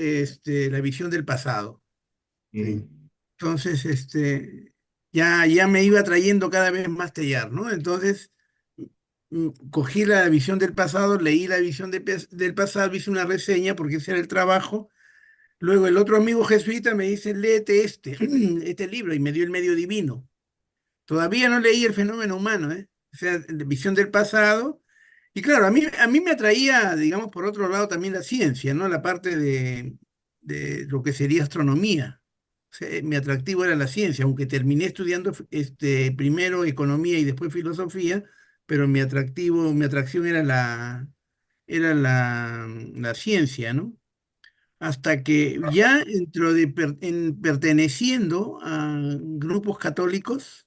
La visión del pasado. sim. mm, Entonces, ya me iba trayendo cada vez más Tellar, ¿no? Entonces, cogí la visión del pasado, leí la visión del pasado, hice una reseña porque ese era el trabajo. Luego el otro amigo jesuita me dice, léete este libro y me dio el medio divino. Todavía no leí el fenómeno humano, ¿eh? O sea, la visión del pasado. Y claro, a mí me atraía, digamos, por otro lado también la ciencia, ¿no? La parte de lo que sería astronomía. O sea, mi atractivo era la ciencia, aunque terminé estudiando primero economía y después filosofía, pero mi atracción era la ciencia, ¿no? Hasta que ya perteneciendo a grupos católicos,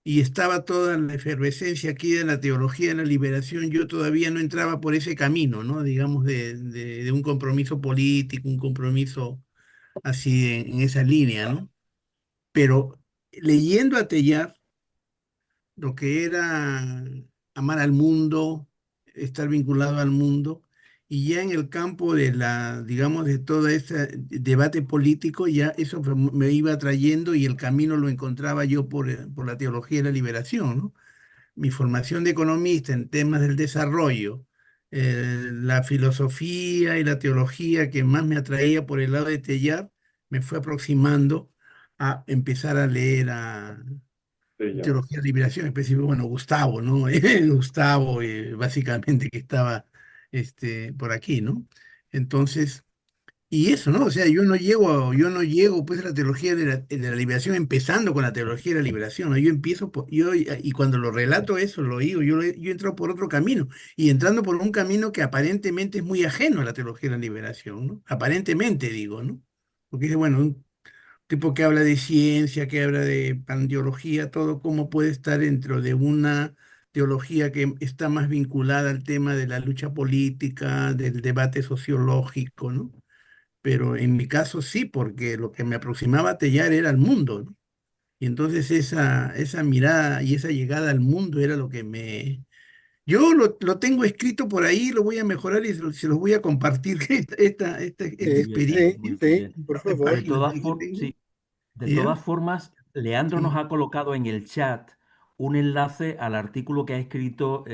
y estaba toda la efervescencia aquí de la teología de la liberación, yo todavía no entraba por ese camino, ¿no? Digamos, de un compromiso político, un compromiso así en esa línea, ¿no? Pero leyendo a Teilhard, lo que era amar al mundo, estar vinculado al mundo, y ya en el campo digamos, de todo ese debate político, ya eso me iba atrayendo y el camino lo encontraba yo por la teología de la liberación, ¿no? Mi formación de economista en temas del desarrollo, la filosofía y la teología que más me atraía por el lado de Teilhard, me fue aproximando a empezar a leer a sí, ya. teología de liberación, específico, bueno, Gustavo, ¿no? Gustavo, básicamente, que estaba por aquí, ¿no? Entonces, y eso, ¿no? O sea, yo no llego pues a la teología de la liberación empezando con la teología de la liberación, ¿no? Yo empiezo, y cuando lo relato eso, lo digo, yo he entrado por otro camino, y entrando por un camino que aparentemente es muy ajeno a la teología de la liberación, ¿no? Aparentemente digo, ¿no? Porque dice, bueno, un tipo que habla de ciencia, que habla de panteología, todo cómo puede estar dentro de una teología que está más vinculada al tema de la lucha política, del debate sociológico, ¿no? Pero en mi caso sí, porque lo que me aproximaba a Tellar era el mundo, ¿no? Y entonces esa mirada y esa llegada al mundo era lo que me... Yo lo tengo escrito por ahí, lo voy a mejorar y se los voy a compartir, esta Sim, Muy bien, sim, experiencia, muy sim, bien. por de favor. De páginas todas ahí que tengo. sí, de ¿Ya? todas formas, Leandro nos Sí. ha colocado en el chat un enlace al artículo que ha escrito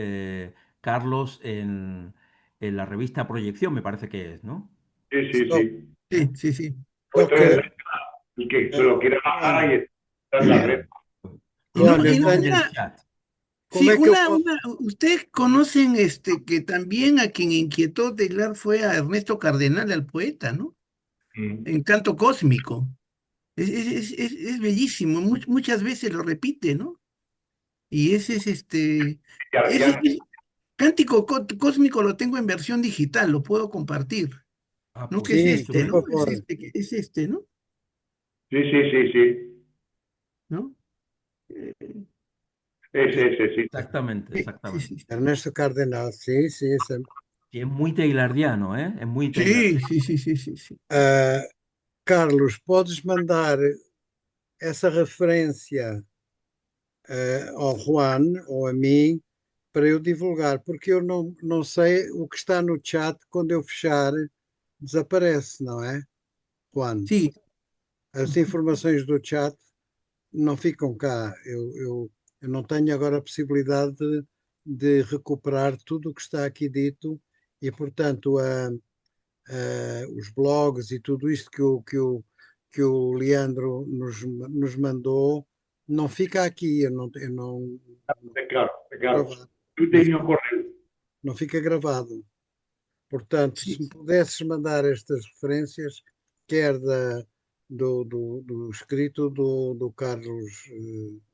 Carlos en la revista Proyección, me parece que es, ¿no? Sí, sí, Só, sí. Sí, sí, sí. Pues só que, y que se lo quiera bajar Juan, ahí está en la Muy red. bien. Y Pues no, Juan, lo eu y no tenemos en tenho, el una, chat. como sí, é que eu posso? ustedes conocen que también a quien inquietó Teclar fue a Ernesto Cardenal, al poeta, ¿no? Mm. En Canto Cósmico. Es bellísimo, muchas veces lo repite, ¿no? Y ese Y Cántico Cósmico lo tengo en versión digital, lo puedo compartir. Ah, ¿No? Que pues es Sim, por ¿no? Es favor. ¿no? sí, sí, sí, sí. ¿No? Eh, Ese, sí. exactamente, sí, sí, exactamente. sí. Ernesto Cardenal, sim, sim. Sim. Y es muy teilardiano, ¿eh? Es muy Sí, teilardiano. sí, sí, sí, sí, sí. Ah, Carlos, podes mandar essa referência ao Juan ou a mim para eu divulgar, porque eu não sei o que está no chat quando eu fechar, desaparece, não é, Juan? Sí, As informações do chat não ficam cá. Eu não tenho agora a possibilidade de recuperar tudo o que está aqui dito e, portanto, os blogs e tudo isto que o Leandro nos mandou não fica aqui, eu não Es claro. gravado, Yo não, tenía correo. não fica gravado. Portanto, se sí. me pudesses mandar estas referências, quer do escrito do Carlos.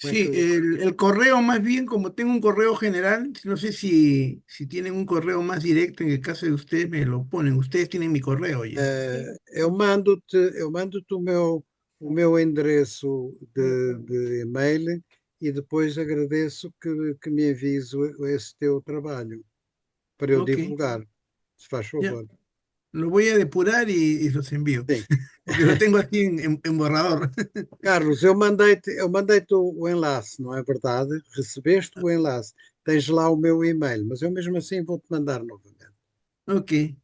Como é Sí, que. el correo más bien, como tengo un correo general, no sé si tienen un correo más directo, en el caso de ustedes me lo ponen, ustedes tienen mi correo ya. Eu mando-te o meu endereço de e-mail e depois agradeço que me envies esse teu trabalho para eu Ok, divulgar, se faz ya, favor. lo voy a depurar y los envío, Sim. porque lo tengo así en borrador. Carlos, eu mandei-te o enlace, não é verdade? Recebeste o enlace. Tens lá o meu e-mail, mas eu mesmo assim vou-te mandar novamente. Ok,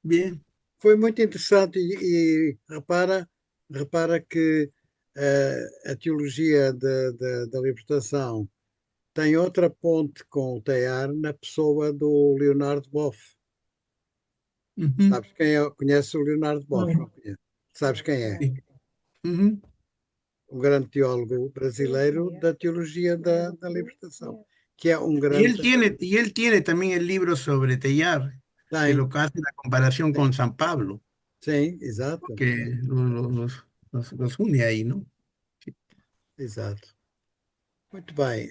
bien. Foi muito interessante e repara que a teologia da libertação tem outra ponte com o Teilhard na pessoa do Leonardo Boff. Ujú, Sabes quem é? Conheces o Leonardo Boff? Não Uhum. conheces? Sabes quem é? sí, ujú. O grande teólogo brasileiro da teologia da libertação, que é um Y grande. él tiene también el libro sobre Tellar, que Tem, lo que hace la comparación sim, con San Pablo, sim, exato, que los une ahí, ¿no? exato. Muito bem.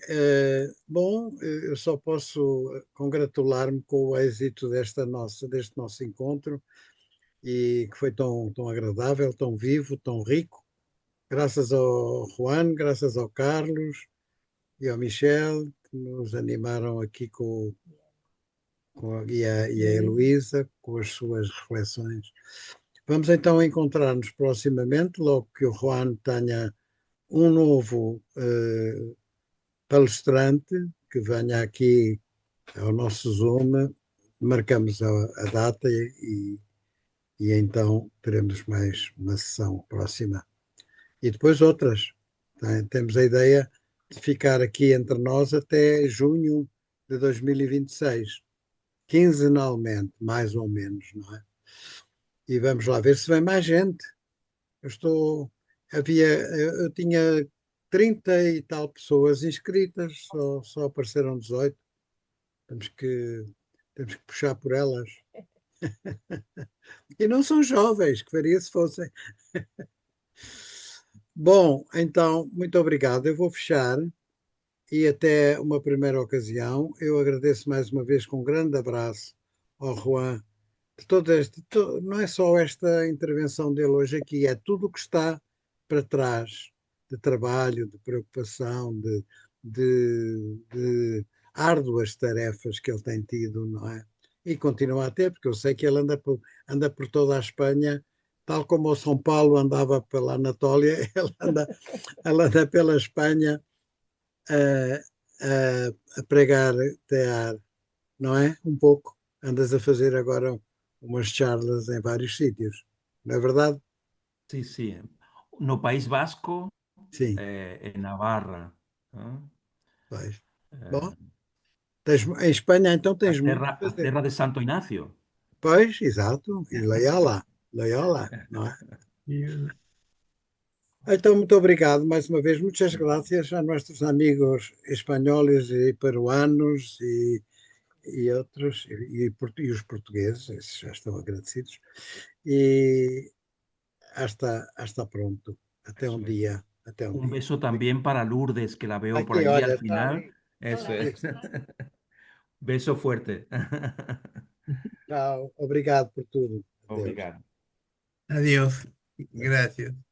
Bom, eu só posso congratular-me com o êxito deste nosso encontro e que foi tão agradável, tão vivo, tão rico. Graças ao Juan, graças ao Carlos e ao Michel, que nos animaram aqui e a Heloísa com as suas reflexões. Vamos então encontrar-nos proximamente, logo que o Juan tenha um novo palestrante que venha aqui ao nosso Zoom, marcamos a data e então teremos mais uma sessão próxima. E depois outras. Temos a ideia de ficar aqui entre nós até junho de 2026, quinzenalmente, mais ou menos, não é? E vamos lá ver se vem mais gente. Eu estou. Eu tinha 30 e tal pessoas inscritas, só apareceram 18. Temos que, temos que puxar por elas. E não são jovens, que faria se fossem. Bom, então, muito obrigado. Eu vou fechar e até uma primeira ocasião. Eu agradeço mais uma vez com um grande abraço ao Juan de todo não é só esta intervenção dele hoje aqui, é tudo o que está para trás de trabalho, de preocupação, de árduas tarefas que ele tem tido, não é? E continua a ter, porque eu sei que ele anda por toda a Espanha, tal como o São Paulo andava pela Anatólia, ele anda pela Espanha a pregar tear, não é? Um pouco. Andas a fazer agora umas charlas em vários sítios, não é verdade? Sí, sí. No País Vasco, Sim, en Navarra, ¿no? pois. Bom, Eh, em Espanha então tens muito a a fazer. terra de Santo Ignacio. Pois, exato, e Loyola, não é? Y, Então, muito obrigado mais uma vez. Muitas graças a nossos amigos espanhóis e peruanos e outros, e os portugueses, esses já estão agradecidos. E hasta pronto. Até Eso um es. dia. Até um Un dia. beso también para Lourdes, que la veo por Aqui, allí al olha, está final. ali. Eso Sim. es. Beso fuerte. Tchau. Obrigado por tudo. Adeus. Obrigado. adiós, Adeus. gracias.